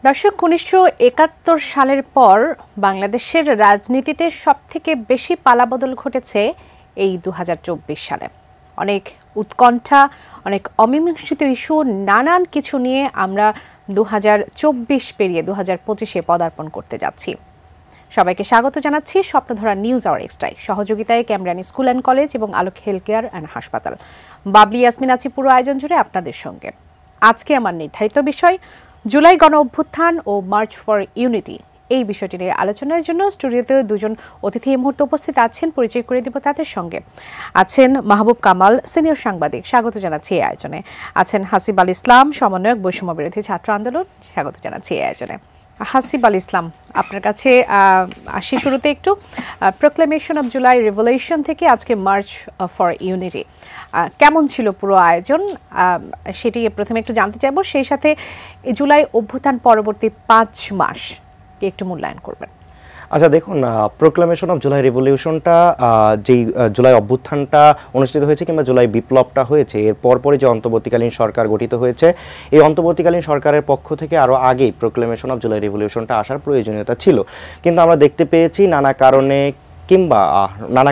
দর্শক ১৯৭১ সালের পর বাংলাদেশের রাজনীতিতে সবথেকে বেশি পালাবদল ঘটেছে এই ২০২৪ সালে। অনেক উৎকণ্ঠা, অনেক অমীমাংসিত ইস্যু, নানান কিছু নিয়ে আমরা ২০২৪ পেরিয়ে ২০২৫-এ পদার্পণ করতে যাচ্ছি। সবাইকে স্বাগত জানাচ্ছি স্বপ্নধরা নিউজ আওয়ার এক্সট্রায়। সহযোগিতায় ক্যামরানি স্কুল অ্যান্ড কলেজ এবং আলোক হেলথ কেয়ার অ্যান্ড হাসপাতাল। বাবলি ইয়াসমিন আছি পুরো আয়োজন জুড়ে আপনাদের সঙ্গে। আজকে আমার নির্ধারিত বিষয় জুলাই গণ অভ্যুত্থান ও মার্চ ফর ইউনিটি। এই বিষয়টি নিয়ে আলোচনার জন্য স্টুডিওতে দুজন অতিথি এই মুহূর্তে উপস্থিত আছেন। পরিচয় করে দেব তাদের সঙ্গে। আছেন মাহবুব কামাল, সিনিয়র সাংবাদিক, স্বাগত জানাচ্ছি এই আয়োজনে। আছেন হাসিব আল ইসলাম, সমন্বয়ক বৈষম্য বিরোধী ছাত্র আন্দোলন, স্বাগত জানাচ্ছি এই আয়োজনে। হাসিব আল ইসলাম, আপনার কাছে আসি শুরুতে একটু। প্রোক্লেমেশন অফ জুলাই রেভলিউশন থেকে আজকে মার্চ ফর ইউনিটি, কেমন ছিল পুরো আয়োজন সেটি প্রথমে একটু জানতে চাইব। সেই সাথে জুলাই অভ্যুত্থান পরবর্তী ৫ মাস একটু মূল্যায়ন করবেন। আচ্ছা দেখুন, প্রোক্লামেশন অফ জুলাই রেভলিউশনটা, যেই জুলাই অভ্যুত্থানটা অনুষ্ঠিত হয়েছে কিংবা জুলাই বিপ্লবটা হয়েছে, এর পরপরই যে অন্তর্বর্তীকালীন সরকার গঠিত হয়েছে, এই অন্তর্বর্তীকালীন সরকারের পক্ষ থেকে আরও আগেই প্রোক্লামেশন অফ জুলাই রেভলিউশনটা আসার প্রয়োজনীয়তা ছিল। কিন্তু আমরা দেখতে পেয়েছি নানা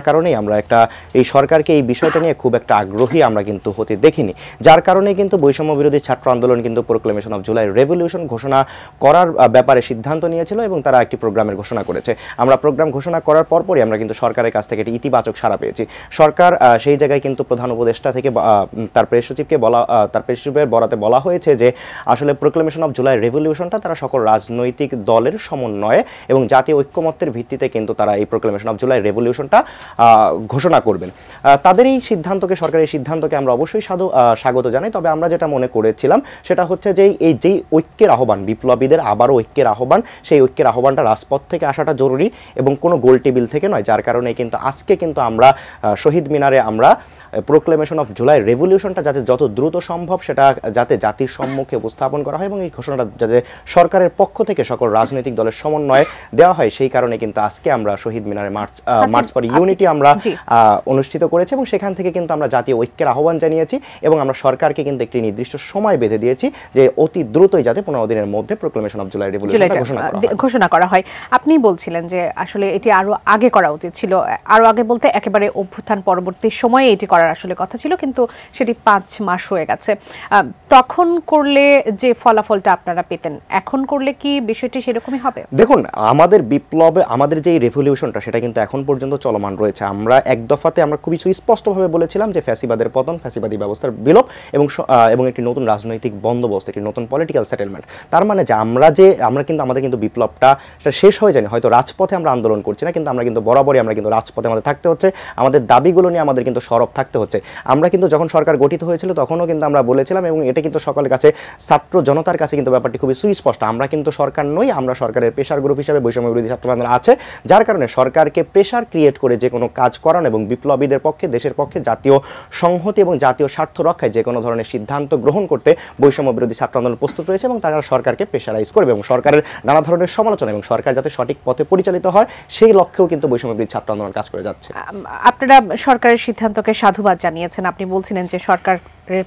কারণেই আমরা এই সরকারকে এই বিষয়টা নিয়ে খুব একটা আগ্রহী আমরা কিন্তু হতে দেখিনি, যার কারণে কিন্তু বৈষম্য বিরোধী ছাত্র আন্দোলন কিন্তু প্রোক্লেমেশন অফ জুলাই রেভলিউশন ঘোষণা করার ব্যাপারে সিদ্ধান্ত নিয়েছিল এবং তারা একটি প্রোগ্রামের ঘোষণা করেছে। আমরা প্রোগ্রাম ঘোষণা করার পরপরই আমরা কিন্তু সরকারের কাছ থেকে একটি ইতিবাচক সাড়া পেয়েছি। সরকার সেই জায়গায় কিন্তু প্রধান উপদেষ্টা থেকে তার প্রেস সচিবের বরাতে বলা হয়েছে যে আসলে প্রোক্লেমেশন অফ জুলাই রেভলিউশনটা তারা সকল রাজনৈতিক দলের সমন্বয়ে এবং জাতীয় ঐক্যমত্যের ভিত্তিতে কিন্তু তারা এই প্রোক্লেমেশন অফ জুলাই রেভলিউশনটা ঘোষণা করবেন। তাদের এই সিদ্ধান্তকে, সরকারের সিদ্ধান্তকে আমরা অবশ্যই স্বাগত জানাই। তবে আমরা যেটা মনে করেছিলাম সেটা হচ্ছে যে এই যেই ঐক্যের আহ্বান, বিপ্লবীদের আবারও ঐক্যের আহ্বান, সেই ঐক্যের আহ্বানটা রাজপথ থেকে আসাটা জরুরি এবং কোনো গোল টেবিল থেকে নয়। যার কারণে কিন্তু আজকে কিন্তু আমরা শহীদ মিনারে আমরা প্রোক্লেমেশন অফ জুলাই রেভলিউশনটা যাতে যত দ্রুত সম্ভব সেটা যাতে জাতির সম্মুখে উপস্থাপন করা হয় এবং এই ঘোষণাটা যাতে সরকারের পক্ষ থেকে সকল রাজনৈতিক দলের সমন্বয়ে দেওয়া হয়, সেই কারণে কিন্তু আজকে আমরা শহীদ মিনারে মার্চ ফর ইউনিটি আমরা অনুষ্ঠিত করেছি এবং সেখান থেকে কিন্তু আমরা জাতীয় ঐক্যের আহ্বান জানিয়েছি এবং আমরা সরকারকে কিন্তু একটি নির্দিষ্ট সময় বেঁধে দিয়েছি যে অতি দ্রুতই যাতে ১৫ দিনের মধ্যে প্রোক্লেমেশন অফ জুলাই রেভলিউশনটা ঘোষণা করা হয়। আপনি বলছিলেন যে আসলে এটি আরো আগে করা উচিত ছিল, আরো আগে বলতে একেবারে অভ্যুত্থান পরবর্তী সময়ে এটি করার আসলে কথা ছিল, কিন্তু সেটি ৫ মাস হয়ে গেছে। তখন করলে যে ফলাফলটা আপনারা পেতেন, এখন করলে কি বিষয়টি সেরকমই হবে? দেখুন, আমাদের বিপ্লবে আমাদের যে রেভলিউশনটা সেটা কিন্তু এখন পর্যন্ত চলমান রয়েছে। আমরা এক দফাতে আমরা খুবই সুস্পষ্টভাবে বলেছিলাম যে ফ্যাসিবাদের পতন, ফ্যাসিবাদী ব্যবস্থার বিলোপ এবং একটি নতুন রাজনৈতিক বন্দোবস্ত, একটি নতুন পলিটিক্যাল সেটেলমেন্ট। তার মানে যে আমাদের কিন্তু বিপ্লবটা শেষ হয়ে যায়নি। হয়তো রাজপথে আমরা আন্দোলন করছি না, কিন্তু আমরা কিন্তু বরাবরই আমরা কিন্তু রাজপথে আমাদের থাকতে হচ্ছে, আমাদের দাবিগুলো নিয়ে আমাদের কিন্তু সরব থাকতে হচ্ছে। আমরা কিন্তু যখন সরকার গঠিত হয়েছিল তখনও কিন্তু আমরা বলেছিলাম এবং এটা কিন্তু সকলের কাছে, ছাত্র জনতার কাছে কিন্তু ব্যাপারটি খুবই সুস্পষ্ট, আমরা কিন্তু সরকার নই, আমরা সরকারের প্রেশার গ্রুপ হিসেবে বৈষম্য বিরোধী ছাত্র আন্দোলন আছে, যার কারণে সরকারকে প্রেশার ক্রিয়েট করে যে কোনো কাজ করানো এবং বিপ্লবীদের পক্ষে, দেশের পক্ষে জাতীয় সংহতি এবং জাতীয় স্বার্থ রক্ষায় যে কোনো ধরনের সিদ্ধান্ত গ্রহণ করতে বৈষম্য বিরোধী ছাত্র আন্দোলন প্রস্তুত রয়েছে এবং তারা সরকারকে প্রেশারাইজ করবে এবং সরকারের নানা ধরনের সমালোচনা এবং সরকার যাতে সঠিক পথে পরিচালিত হয় সেই লক্ষ্যেও কিন্তু বৈষম্য বিরোধী ছাত্র আন্দোলন কাজ করে যাচ্ছে। আপনারা সরকারের সিদ্ধান্তকে সাধুবাদ জানিয়েছেন। আপনি বলছিলেন যে সরকারের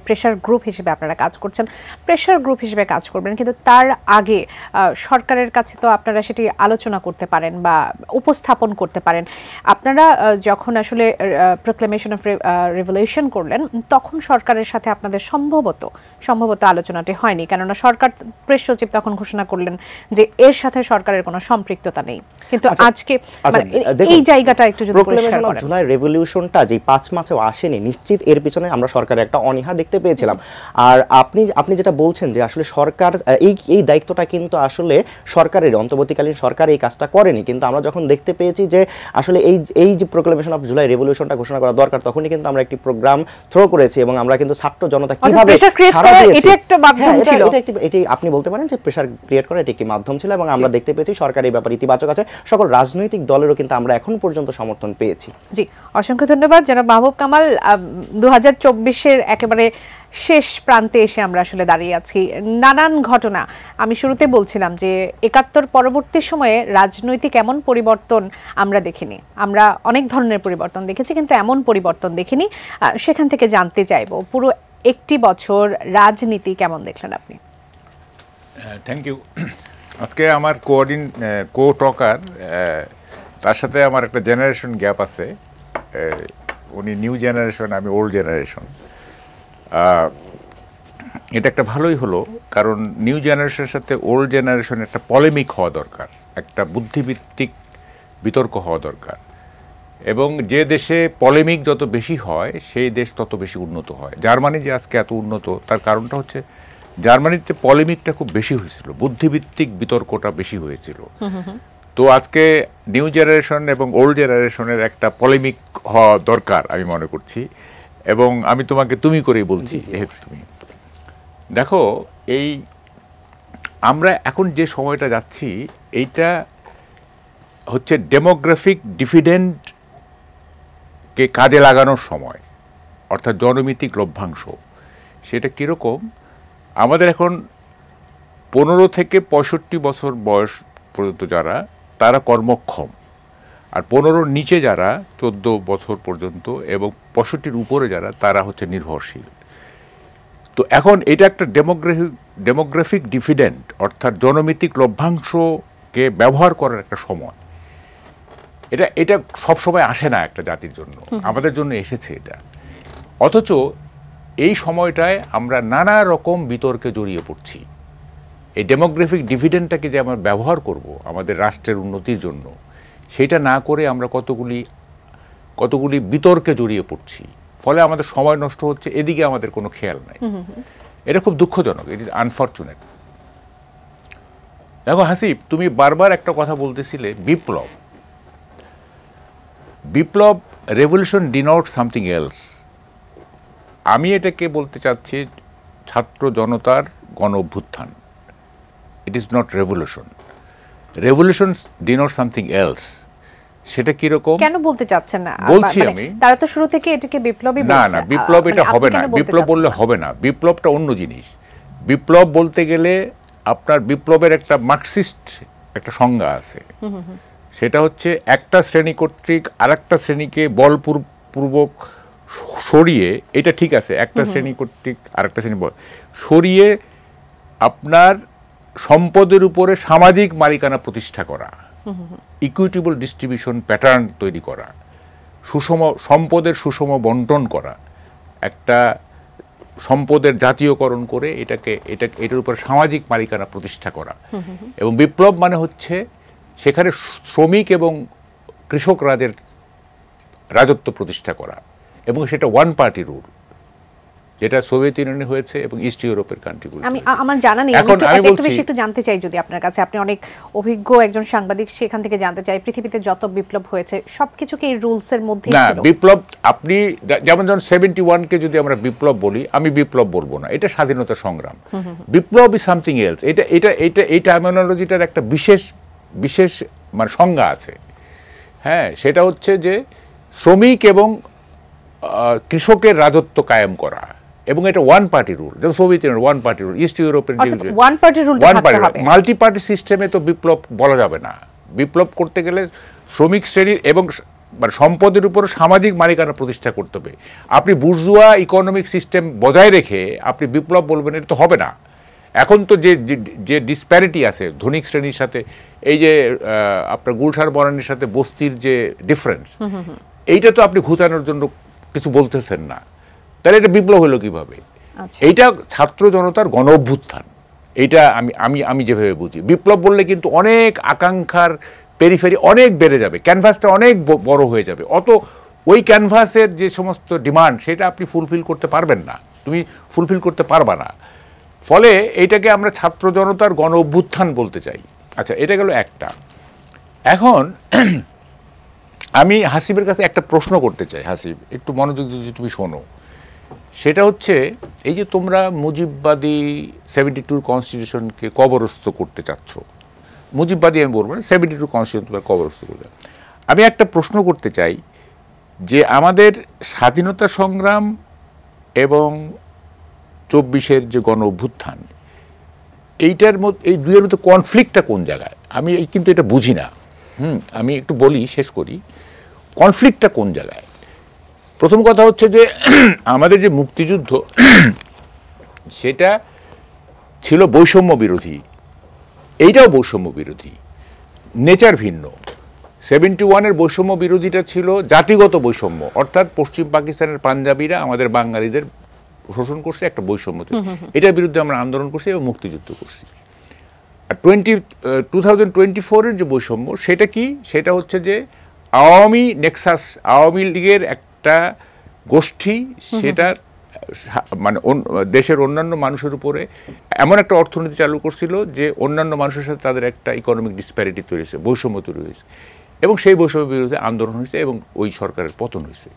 প্রেশার গ্রুপ হিসেবে আপনারা কাজ করছেন, প্রেশার গ্রুপ হিসেবে কাজ করবেন, কিন্তু তার আগে সরকারের কাছে তো আপনারা সেটি আলোচনা করতে পারেন বা উপস্থাপন করতে পারেন। আপনারা যখন আসলে প্রোক্লেমেশন অফ রেভলিউশন করলেন তখন সরকারের সাথে আপনাদের সম্ভবত আলোচনাটি হয়নি, কেননা সরকার প্রেস সচিব তখন ঘোষণা করলেন যে এর সাথে সরকারের কোনো সম্পৃক্ততা নেই। কিন্তু আজকে এই জায়গাটা একটু যদি পরিষ্কার করেন। জুলাই রেভলিউশনটা যে ৫ মাসেও আসেনি, নিশ্চিত এর পিছনে আমরা সরকারের একটা অনীহা দেখতে পেয়েছিলাম। আর আপনি যেটা বলছেন যে আসলে সরকার এই দায়িত্বটা কিন্তু আসলে সরকারের, অন্তর্বর্তীকালীন সরকার এই কাজটা করেনি, কিন্তু আমরা যখন দেখতে পেয়েছি যে আসলে এই যে প্রোক্লেমেশন অফ জুলাই রেভলিউশনটা ঘোষণা করা দরকার, তখনই কিন্তু আমরা একটি প্রোগ্রাম থ্রো করেছি এবং আমরা কিন্তু ছাত্র জনতা কিভাবে এটি একটা মাধ্যম ছিল, এটি আপনি বলতে পারেন যে প্রেশার ক্রিয়েট করা এটি একটি মাধ্যম ছিল এবং আমরা দেখতে পেয়েছি সরকার এই ব্যাপারে ইতিবাচক আছে, সকল রাজনৈতিক দলেরও কিন্তু আমরা এখন পর্যন্ত সমর্থন পেয়েছি। জি, অসংখ্য ধন্যবাদ জনাব মাহবুব কামাল। ২০২৪-এর একেবারে শেষ প্রান্তে এসে আমরা আসলে দাঁড়িয়ে আছি। নানান ঘটনা, আমি শুরুতে বলছিলাম যে ৭১ পরবর্তী সময়ে রাজনৈতিক এমন পরিবর্তন আমরা দেখিনি। আমরা অনেক ধরনের পরিবর্তন দেখেছি, কিন্তু এমন পরিবর্তন দেখিনি। সেখান থেকে জানতে চাইব পুরো একটি বছর রাজনীতি কেমন দেখলেন আপনি? Thank you. আজকে আমার কো টকার, তার সাথে আমার একটা জেনারেশন গ্যাপ আছে। উনি নিউ জেনারেশন, আমি ওল্ড জেনারেশন। এটা একটা ভালোই হলো, কারণ নিউ জেনারেশনের সাথে ওল্ড জেনারেশনের একটা পলেমিক হওয়া দরকার, একটা বুদ্ধিভিত্তিক বিতর্ক হওয়া দরকার। এবং যে দেশে পলেমিক যত বেশি হয় সেই দেশ তত বেশি উন্নত হয়। জার্মানি যে আজকে এত উন্নত, তার কারণটা হচ্ছে জার্মানিতে পলেমিকটা খুব বেশি হয়েছিল, বুদ্ধিভিত্তিক বিতর্কটা বেশি হয়েছিল। তো আজকে নিউ জেনারেশন এবং ওল্ড জেনারেশনের একটা পলেমিক হওয়া দরকার আমি মনে করছি। এবং আমি তোমাকে তুমি করেই বলছি, তুমি দেখো, এই আমরা এখন যে সময়টা যাচ্ছি, এইটা হচ্ছে ডেমোগ্রাফিক ডিভিডেন্ডকে কাজে লাগানোর সময়, অর্থাৎ জনমিতিক লভ্যাংশ। সেটা কীরকম? আমাদের এখন 15 থেকে 65 বছর বয়স পর্যন্ত যারা, তারা কর্মক্ষম, আর 15-র নিচে যারা 14 বছর পর্যন্ত এবং 65-র উপরে যারা, তারা হচ্ছে নির্ভরশীল। তো এখন এটা একটা ডেমোগ্রাফিক ডিভিডেন্ড, অর্থাৎ জনমিতিক লভ্যাংশকে ব্যবহার করার একটা সময়। এটা সবসময় আসে না একটা জাতির জন্য, আমাদের জন্য এসেছে এটা। অথচ এই সময়টায় আমরা নানা রকম বিতর্কে জড়িয়ে পড়ছি। এই ডেমোগ্রাফিক ডিভিডেন্ডটাকে যে আমরা ব্যবহার করব আমাদের রাষ্ট্রের উন্নতির জন্য, সেটা না করে আমরা কতগুলি বিতর্কে জড়িয়ে পড়ছি। ফলে আমাদের সময় নষ্ট হচ্ছে, এদিকে আমাদের কোনো খেয়াল নাই। এটা খুব দুঃখজনক, ইট ইজ আনফরচুনেট। দেখো হাসিব, তুমি বারবার একটা কথা বলতেছিলে, বিপ্লব, রেভলিউশন ডিনোট সামথিং এলস। আমি এটাকে বলতে চাচ্ছি ছাত্র জনতার গণ অভ্যুত্থান। It is not revolution. Revolution denote something else. সেটা কিরকম কেন বলতে চাচ্ছেন না? বলছি আমি, তারা তো শুরু থেকে এটাকে বিপ্লবই বলছে। না, বিপ্লব এটা হবে না, বিপ্লব বললে হবে না। বিপ্লবটা অন্য জিনিস। বিপ্লব বলতে গেলে আপনার বিপ্লবের একটা মার্কসিস্ট একটা সংজ্ঞা আছে। সেটা হচ্ছে একটা শ্রেণী কর্তৃক আরেকটা শ্রেণীকে বলপূর্বক সরিয়ে, এটা ঠিক আছে, একটা শ্রেণী কর্তৃক আরেকটা শ্রেণী সরিয়ে আপনার সম্পদের উপরে সামাজিক মালিকানা প্রতিষ্ঠা করা, ইকুইটেবল ডিস্ট্রিবিউশন প্যাটার্ন তৈরি করা, সম্পদের সুষম বন্টন করা, একটা সম্পদের জাতীয়করণ করে এটার উপর সামাজিক মালিকানা প্রতিষ্ঠা করা। এবং বিপ্লব মানে হচ্ছে সেখানে শ্রমিক এবং কৃষক রাজত্ব প্রতিষ্ঠা করা, এবং সেটা ওয়ান পার্টি রুল, যেটা সোভিয়েত ইউনিয়নে হয়েছে এবং ইস্ট ইউরোপের কান্ট্রিগুলো। আমার জানা নেই, এখন আমি একটু বেশি একটু জানতে চাই যদি আপনার কাছে, আপনি অনেক অভিজ্ঞ একজন সাংবাদিক, সেখান থেকে জানতে চাই পৃথিবীতে যত বিপ্লব হয়েছে সবকিছু কি এই রুলস এর মধ্যে ছিল? না, বিপ্লব আপনি যেমন 71 কে যদি আমরা বিপ্লব বলি, আমি বিপ্লব বলবো না, এটা স্বাধীনতা সংগ্রাম। বিপ্লব ইজ সামথিং এলস। এই টার্মিনোলজিটার একটা বিশেষ মানে সংজ্ঞা আছে। হ্যাঁ, সেটা হচ্ছে যে শ্রমিক এবং কৃষকের রাজত্ব কায়েম করা, এবং এটা ওয়ান পার্টি রুল, যেমন Soviet Union one party rule, east ইউরোপের one party rule, multi party সিস্টেমে তো বিপ্লব বলা যাবে না। বিপ্লব করতে গেলে শ্রমিক শ্রেণীর এবং মানে সম্পদের উপর সামাজিক মালিকানা প্রতিষ্ঠা করতে হবে। আপনি বুর্জুয়া ইকোনমিক সিস্টেম বজায় রেখে আপনি বিপ্লব বলবেন, এটা তো হবে না। এখন তো যে ডিসপ্যারিটি আছে ধনিক শ্রেণীর সাথে, এই যে আপনার গুলশান বনানীর সাথে বস্তির যে ডিফারেন্স, এইটা তো আপনি ঘুচানোর জন্য কিছু বলতেছেন না, তাহলে এটা বিপ্লব হলো কিভাবে? এইটা ছাত্র জনতার গণ অভ্যুত্থান। এইটা আমি যেভাবে বুঝি। বিপ্লব বললে কিন্তু অনেক আকাঙ্ক্ষার পেরিফেরি অনেক বেড়ে যাবে, ক্যানভাসটা অনেক বড় হয়ে যাবে। ওই ক্যানভাসের যে সমস্ত ডিমান্ড, সেটা আপনি ফুলফিল করতে পারবেন না, তুমি ফুলফিল করতে পারবা না। ফলে এইটাকে আমরা ছাত্র জনতার গণ অভ্যুত্থান বলতে চাই। আচ্ছা, এটা গেল একটা। এখন আমি হাসিবের কাছে একটা প্রশ্ন করতে চাই। হাসিব, একটু মনোযোগ দিয়ে তুমি শোনো। সেটা হচ্ছে, এই যে তোমরা মুজিববাদী 72 কনস্টিটিউশনকে কবরস্থ করতে চাচ্ছ, মুজিববাদী আমি বলবো না, 72 কনস্টিটিউশন তোমরা কবরস্থ করতে, আমি একটা প্রশ্ন করতে চাই যে আমাদের স্বাধীনতা সংগ্রাম এবং 24-এর যে গণ অভ্যুত্থান, এইটার মধ্যে, এই দুইয়ের মধ্যে কনফ্লিক্টটা কোন জায়গায়? আমি কিন্তু এটা বুঝি না। আমি একটু বলি, শেষ করি। কনফ্লিক্টটা কোন জায়গায়? প্রথম কথা হচ্ছে যে আমাদের যে মুক্তিযুদ্ধ, সেটা ছিল বৈষম্য বিরোধী এইটাও বৈষম্য বিরোধী, নেচার ভিন্ন। 71-এর বৈষম্য বিরোধীটা ছিল জাতিগত বৈষম্য, অর্থাৎ পশ্চিম পাকিস্তানের পাঞ্জাবিরা আমাদের বাঙালিদের শোষণ করছে, একটা বৈষম্য। এটার বিরুদ্ধে আমরা আন্দোলন করছি এবং মুক্তিযুদ্ধ করছি। আর 2024-এর যে বৈষম্য সেটা কি? সেটা হচ্ছে যে আওয়ামী নেক্সাস, আওয়ামী লীগের একটা গোষ্ঠী, সেটা মানে দেশের অন্যান্য মানুষের উপরে এমন একটা অর্থনীতি চালু করছিল যে অন্যান্য মানুষের সাথে তাদের একটা ইকোনমিক ডিসপ্যারিটি তৈরি হয়েছে, বৈষম্য তৈরি হয়েছে, এবং সেই বৈষম্যের বিরুদ্ধে আন্দোলন হয়েছে এবং ওই সরকারের পতন হয়েছে।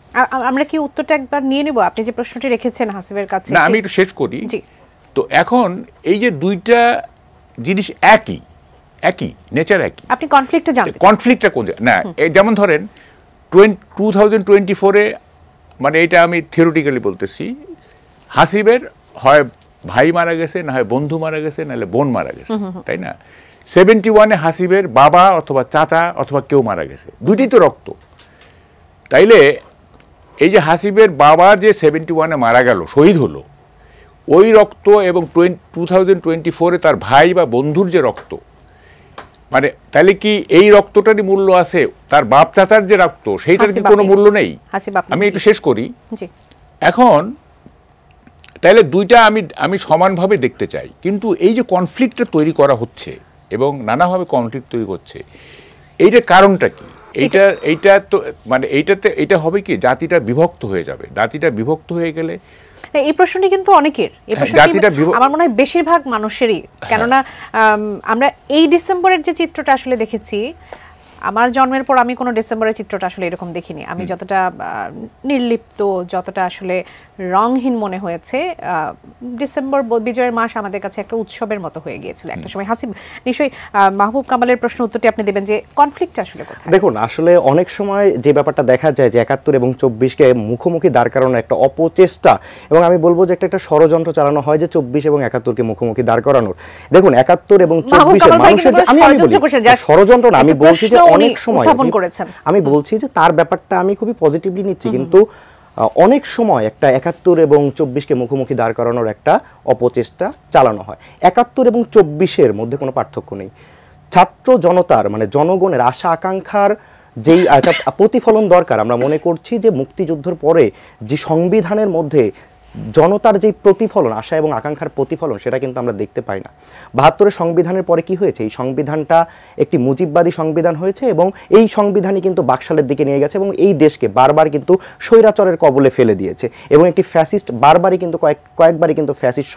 আমরা কি উত্তরটা একবার নিয়ে নেব? আপনি যে প্রশ্নটি রেখেছেন হাসিবের কাছে, না, আমি একটু শেষ করি। তো এখন এই যে দুইটা জিনিস একই নেচার একই, আপনি কনফ্লিক্টটা জানতে, কনফ্লিক্টটা কোন না, যেমন ধরেন 2024-এ, মানে এটা আমি থিওরিটিক্যালি বলতেছি, হাসিবের হয় ভাই মারা গেছে, না হয় বন্ধু মারা গেছে, নাহলে বোন মারা গেছে, তাই না? 71-এ হাসিবের বাবা অথবা চাচা অথবা কেউ মারা গেছে, দুইটাই তো রক্ত। তাইলে এই যে হাসিবের বাবা যে 71-এ মারা গেল, শহীদ হলো, ওই রক্ত এবং 2024-এ তার ভাই বা বন্ধুর যে রক্ত, মানে তাহলে কি এই রক্তটারই মূল্য আছে? তার বাপ চাচার যে রক্ত, সেইটার কি কোনো মূল্য নেই? আমি একটু শেষ করি। এখন তাহলে দুইটা আমি সমানভাবে দেখতে চাই, কিন্তু এই যে কনফ্লিক্টটা তৈরি করা হচ্ছে এবং নানাভাবে কনফ্লিক্ট তৈরি হচ্ছে, এইটার কারণটা কি? এইটা তো মানে এইটা হবে কি, জাতিটা বিভক্ত হয়ে যাবে। জাতিটা বিভক্ত হয়ে গেলে, এই প্রশ্নটি কিন্তু অনেকের, আমার মনে হয় বেশিরভাগ মানুষেরই, কেননা আমরা এই ডিসেম্বরের যে চিত্রটা আসলে দেখেছি, আমার জন্মের পর আমি কোনো ডিসেম্বরের চিত্রটা আসলে এরকম দেখিনি। আমি যতটা নির্লিপ্ত, যতটা আসলে রংহীন মনে হয়েছে, ডিসেম্বর বিজয়ের মাস আমাদের কাছে একটা উৎসবের মতো হয়ে গিয়েছিল একটা সময়। হাসিব, নিশ্চয়ই মাহবুব কামালের প্রশ্ন উত্তরটি আপনি দেবেন যে কনফ্লিক্ট আসলে কোথায়? দেখুন, আসলে অনেক সময় যে ব্যাপারটা দেখা যায় যে 71 এবং 24-কে মুখোমুখি দাঁড় করানোর একটা অপচেষ্টা, এবং আমি বলবো যে একটা যন্ত্র চালানো হয় যে 24 এবং 71-কে মুখোমুখি দাঁড় করানোর। দেখুন, 71 এবং 24-এর মানুষের যে আমি বলি ষড়যন্ত্র না, আমি বলছি যে অনেক সময় আমি বলছি যে তার ব্যাপারটা আমি খুবই পজিটিভলি নিচ্ছি, কিন্তু অনেক সময় একটা 71 এবং 24-কে মুখোমুখি দাঁড় করানোর একটা অপচেষ্টা চালানো হয়। 71 এবং 24-এর মধ্যে কোনো পার্থক্য নেই। ছাত্র জনতার মানে জনগণের আশা আকাঙ্ক্ষার যেই একটা প্রতিফলন দরকার, আমরা মনে করছি যে মুক্তিযুদ্ধের পরে যে সংবিধানের মধ্যে জনতার যে প্রতিফলন, আশা এবং আকাঙ্ক্ষার প্রতিফলন, সেটা কিন্তু আমরা দেখতে পাই না। 72-এর সংবিধানের পরে কি হয়েছে? এই সংবিধানটা একটি মুজিববাদী সংবিধান হয়েছে এবং এই সংবিধানই কিন্তু বাকশালের দিকে নিয়ে গেছে এবং এই দেশকে বারবার কিন্তু স্বৈরাচারের কবলে ফেলে দিয়েছে এবং একটি ফ্যাসিস্ট বারবারই কিন্তু কয়েকবারই কিন্তু ফ্যাসিস্ট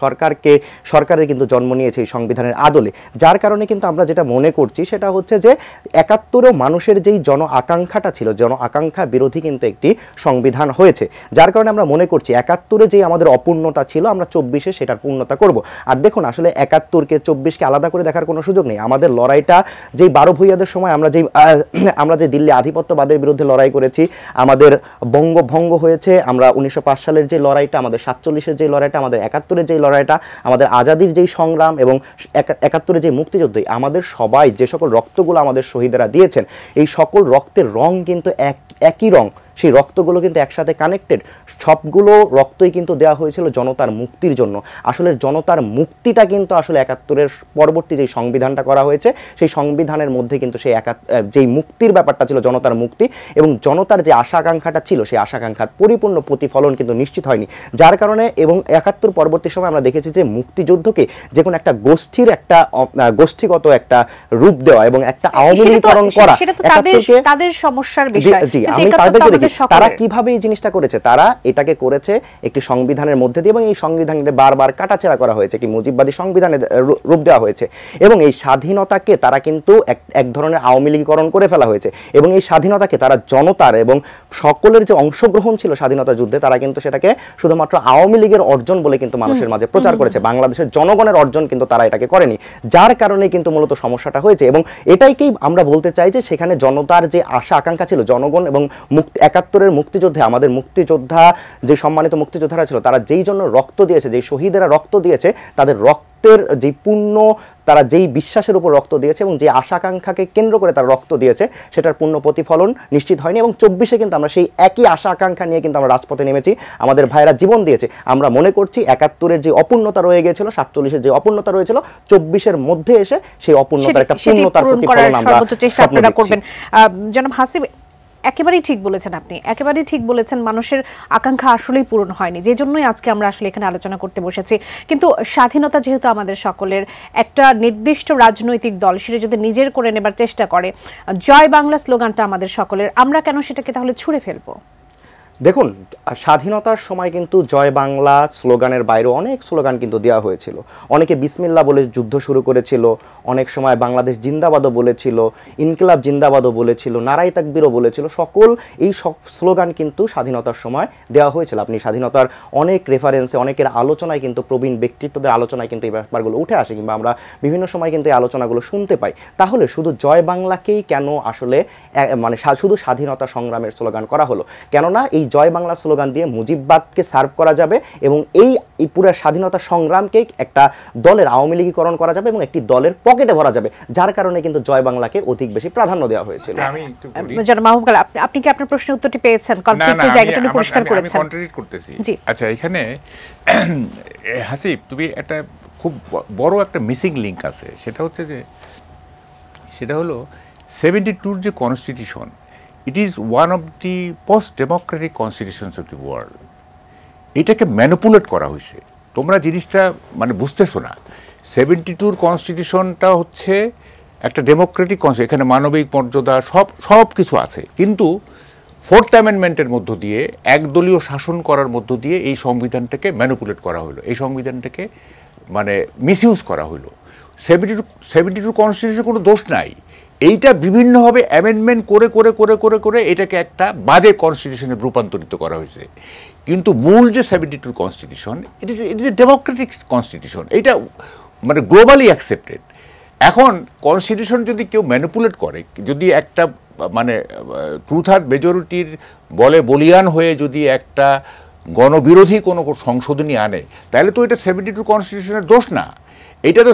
সরকারের কিন্তু জন্ম নিয়েছে এই সংবিধানের আদলে। যার কারণে কিন্তু আমরা যেটা মনে করছি সেটা হচ্ছে যে 71-এও মানুষের যেই জন আকাঙ্ক্ষাটা ছিল, জন আকাঙ্ক্ষা বিরোধী কিন্তু একটি সংবিধান হয়েছে। যার কারণে আমরা মনে করছি 71-এ যে আমাদের অপূর্ণতা ছিল, আমরা 24-এ সেটার পূর্ণতা করব। আর দেখুন, আসলে 71-কে 24-কে আলাদা করে দেখার কোনো সুযোগ নেই। আমাদের লড়াইটা যেই 12 ভূঁইয়াদের সময় আমরা যে দিল্লি আধিপত্যবাদের বিরুদ্ধে লড়াই করেছি, আমাদের বঙ্গভঙ্গ হয়েছে, আমরা 1905 সালের যে লড়াইটা, আমাদের 47-এর যে লড়াইটা, আমাদের 71-এর যে লড়াইটা, আমাদের আজাদির যেই সংগ্রাম এবং 71-এর যে মুক্তিযুদ্ধ, আমাদের সবাই যে সকল রক্তগুলো আমাদের শহীদেরা দিয়েছেন, এই সকল রক্তের রং কিন্তু একই রং। সেই রক্তগুলো কিন্তু একসাথে কানেক্টেড, সবগুলো রক্তই কিন্তু দেওয়া হয়েছিল জনতার মুক্তির জন্য। আসলে জনতার মুক্তিটা কিন্তু আসলে 71-এর পরবর্তী যে সংবিধানটা করা হয়েছে, সেই সংবিধানের মধ্যে কিন্তু সেই যেই মুক্তির ব্যাপারটা ছিল, জনতার মুক্তি এবং জনতার যে আশা আকাঙ্ক্ষাটা ছিল, সেই আশা আকাঙ্ক্ষার পরিপূর্ণ প্রতিফলন কিন্তু নিশ্চিত হয়নি। যার কারণে এবং 71 পরবর্তী সময় আমরা দেখেছি যে মুক্তিযুদ্ধকে যে কোনো একটা গোষ্ঠীর একটা গোষ্ঠীগত একটা রূপ দেওয়া এবং একটা আওয়ামী লীগীকরণ করা, তাদের সমস্যার বিষয়। জি, আমি তাদেরকে দেখি তারা কিভাবে এই জিনিসটা করেছে। তারা এটাকে করেছে একটি সংবিধানের মধ্যে দিয়ে এবং এই সংবিধানকে বারবার কাটাছেঁড়া করা হয়েছে, কি মুজিববাদী সংবিধানের রূপ দেওয়া হয়েছে এবং এই স্বাধীনতাকে তারা কিন্তু এক ধরনের আওয়ামী লীগীকরণ করে ফেলা হয়েছে এবং এই স্বাধীনতাকে তারা জনতার এবং সকলের যে অংশগ্রহণ ছিল স্বাধীনতা যুদ্ধে, তারা কিন্তু সেটাকে শুধুমাত্র আওয়ামী লীগের অর্জন বলে কিন্তু মানুষের মাঝে প্রচার করেছে। বাংলাদেশের জনগণের অর্জন কিন্তু তারা এটাকে করেনি, যার কারণে কিন্তু মূলত সমস্যাটা হয়েছে। এবং এটাইকেই আমরা বলতে চাই যে সেখানে জনতার যে আশা আকাঙ্ক্ষা ছিল, জনগণ এবং একাত্তরের মুক্তিযুদ্ধে আমাদের মুক্তিযোদ্ধা, যে সম্মানিত মুক্তিযোদ্ধারা ছিল, তারা যেই জন্য রক্ত দিয়েছে, যেই শহীদেরা রক্ত দিয়েছে, তাদের রক্তের যে পূর্ণ, তারা যেই বিশ্বাসের উপর রক্ত দিয়েছে এবং যে আশাকাঙ্ক্ষাকে কেন্দ্র করে তারা রক্ত দিয়েছে, সেটার পূর্ণ প্রতিফলন নিশ্চিত হয়নি। এবং 24-এ কিন্তু আমরা সেই একই আশা আকাঙ্ক্ষা নিয়ে কিন্তু আমরা রাজপথে নেমেছি, আমাদের ভাইয়েরা জীবন দিয়েছে। আমরা মনে করছি 71-এর যে অপূর্ণতা রয়ে গিয়েছিল, 47-এর যে অপূর্ণতা রয়েছিল, 24-এর মধ্যে এসে সেই অপূর্ণতার একটা পূর্ণতার প্রতিফলন আমরা চেষ্টা আপনারা করবেন। জনাব হাসিব, একেবারেই ঠিক বলেছেন আপনি, একেবারেই ঠিক বলেছেন। মানুষের আকাঙ্ক্ষা আসলেই পূরণ হয়নি, যে জন্যই আজকে আমরা আসলে এখানে আলোচনা করতে বসেছি। কিন্তু স্বাধীনতা যেহেতু আমাদের সকলের, একটা নির্দিষ্ট রাজনৈতিক দল সেটা যদি নিজের করে নেবার চেষ্টা করে, জয় বাংলা স্লোগানটা আমাদের সকলের, আমরা কেন সেটাকে তাহলে ছুঁড়ে ফেলবো? দেখুন, স্বাধীনতার সময় কিন্তু জয় বাংলা স্লোগানের বাইরে অনেক স্লোগান কিন্তু দেওয়া হয়েছিল। অনেকে বিসমিল্লাহ বলে যুদ্ধ শুরু করেছিল, অনেক সময় বাংলাদেশ জিন্দাবাদও বলেছিল, ইনকিলাব জিন্দাবাদও বলেছিল, নারাই তাকবীরও বলেছিল। সকল এই স্লোগান কিন্তু স্বাধীনতার সময় দেওয়া হয়েছিল। আপনি স্বাধীনতার অনেক রেফারেন্সে, অনেকের আলোচনায় কিন্তু, প্রবীণ ব্যক্তিত্বদের আলোচনায় কিন্তু এই ব্যাপারগুলো উঠে আসে, কিংবা আমরা বিভিন্ন সময় কিন্তু এই আলোচনাগুলো শুনতে পাই। তাহলে শুধু জয় বাংলাকেই কেন আসলে মানে শুধু স্বাধীনতা সংগ্রামের স্লোগান করা হলো? কেননা এই জয় বাংলা স্লোগান দিয়ে মুজিববাদকে সার্ভ করা যাবে এবং এই পুরো স্বাধীনতা সংগ্রামকে একটা দলের আওয়ামী লীগীকরণ করা যাবে এবং একটি দলের পকেটে ভরা যাবে, যার কারণে কিন্তু জয় বাংলাকে অধিক বেশি প্রাধান্য দেওয়া হয়েছিল। আপনি কি আপনার প্রশ্নের উত্তরটি পেয়েছেন? কনফ্লিক্টের জায়গাটা পরিষ্কার করেছেন। আমি কন্ট্রাডিক্ট করতেছি। আচ্ছা, এখানে হাসিব, তুমি একটা খুব বড় একটা মিসিং লিংক আছে, সেটা হলো 72 যে constitution, it is one of the post-democratic constitutions of the world. এটাকে ম্যানিপুলেট করা হয়েছে। তোমরা জিনিসটা মানে বুঝতেছো না। 72 কনস্টিটিউশনটা হচ্ছে একটা ডেমোক্রেটিক কনস্টিটিউশন, এখানে মানবিক মর্যাদা সব কিছু আছে, কিন্তু 4th অ্যামেন্ডমেন্টের মধ্য দিয়ে, একদলীয় শাসন করার মধ্য দিয়ে এই সংবিধানটাকে ম্যানিপুলেট করা হলো, এই সংবিধানটাকে মানে মিসইউজ করা হলো। 72 কনস্টিটিউশনের কোনো দোষ নাই। এইটা বিভিন্নভাবে অ্যামেন্ডমেন্ট করে করে করে করে করে এটাকে একটা বাজে কনস্টিটিউশনে রূপান্তরিত করা হয়েছে। কিন্তু মূল যে 72 constitution, it is a democratic constitution, এইটা মানে গ্লোবালি অ্যাকসেপ্টেড। এখন কনস্টিটিউশন যদি কেউ ম্যানিপুলেট করে, যদি একটা মানে 2/3 মেজরিটির বলে বলিয়ান হয়ে যদি একটা গণবিরোধী কোনো সংশোধনী আনে, তাহলে তো এটা 72 কনস্টিটিউশনের দোষ না। এটা তো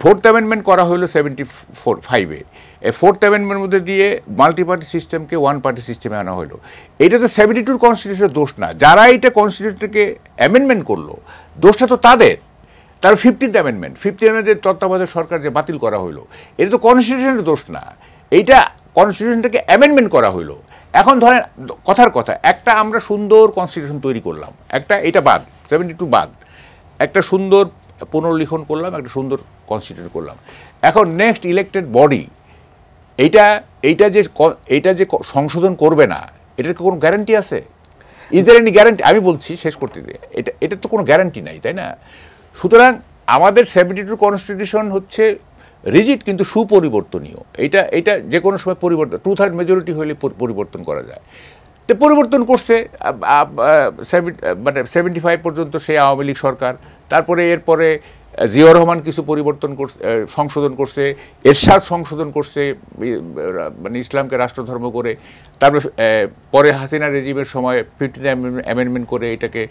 4th অ্যামেন্ডমেন্ট করা হলো 75-এ। এই 4th অ্যামেন্ডমেন্টের মধ্যে দিয়ে মাল্টি পার্টি সিস্টেমকে ওয়ান পার্টি সিস্টেমে আনা হলো। এটা তো 72 কনস্টিটিউশনের দোষ না। যারা এটা কনস্টিটিউশনকে অ্যামেন্ডমেন্ট করলো, দোষটা তো তাদের। তার 15th অ্যামেন্ডমেন্টের তত্ত্বাবধায়ক সরকার যে বাতিল করা হলো, এটা তো কনস্টিটিউশনের দোষ না, এইটা কনস্টিটিউশনটাকে অ্যামেন্ডমেন্ট করা হলো। এখন ধরেন কথার কথা, একটা আমরা সুন্দর কনস্টিটিউশন তৈরি করলাম, এটা বাদ, 72 বাদ, একটা সুন্দর পুনর্লিখন করলাম, একটা সুন্দর কনস্টিটিউশন করলাম। এখন নেক্সট ইলেক্টেড বডি এইটা যে সংশোধন করবে না, এটার কোনো গ্যারান্টি আছে? Is there any guarantee? আমি বলছি, শেষ করতে দিয়ে, এটা তো কোনো গ্যারান্টি নাই, তাই না? সুতরাং আমাদের 72 কনস্টিটিউশন হচ্ছে রিজিড কিন্তু সুপরিবর্তনীয়। এটা যে কোনো সময় পরিবর্তন, 2/3 মেজরিটি হলে পরিবর্তন করা যায়। তো পরিবর্তন করছে মানে 75 পর্যন্ত সেই আওয়ামী লীগ সরকার। তারপরে এরপরে জিয়াউর রহমান কিছু পরিবর্তন করছে, সংশোধন করছে, এরশাদ সংশোধন করছে, মানে ইসলামকে রাষ্ট্রধর্ম করে। তারপরে পরে হাসিনা রেজিমের সময় 15th অ্যামেন্ডমেন্ট করে এটাকে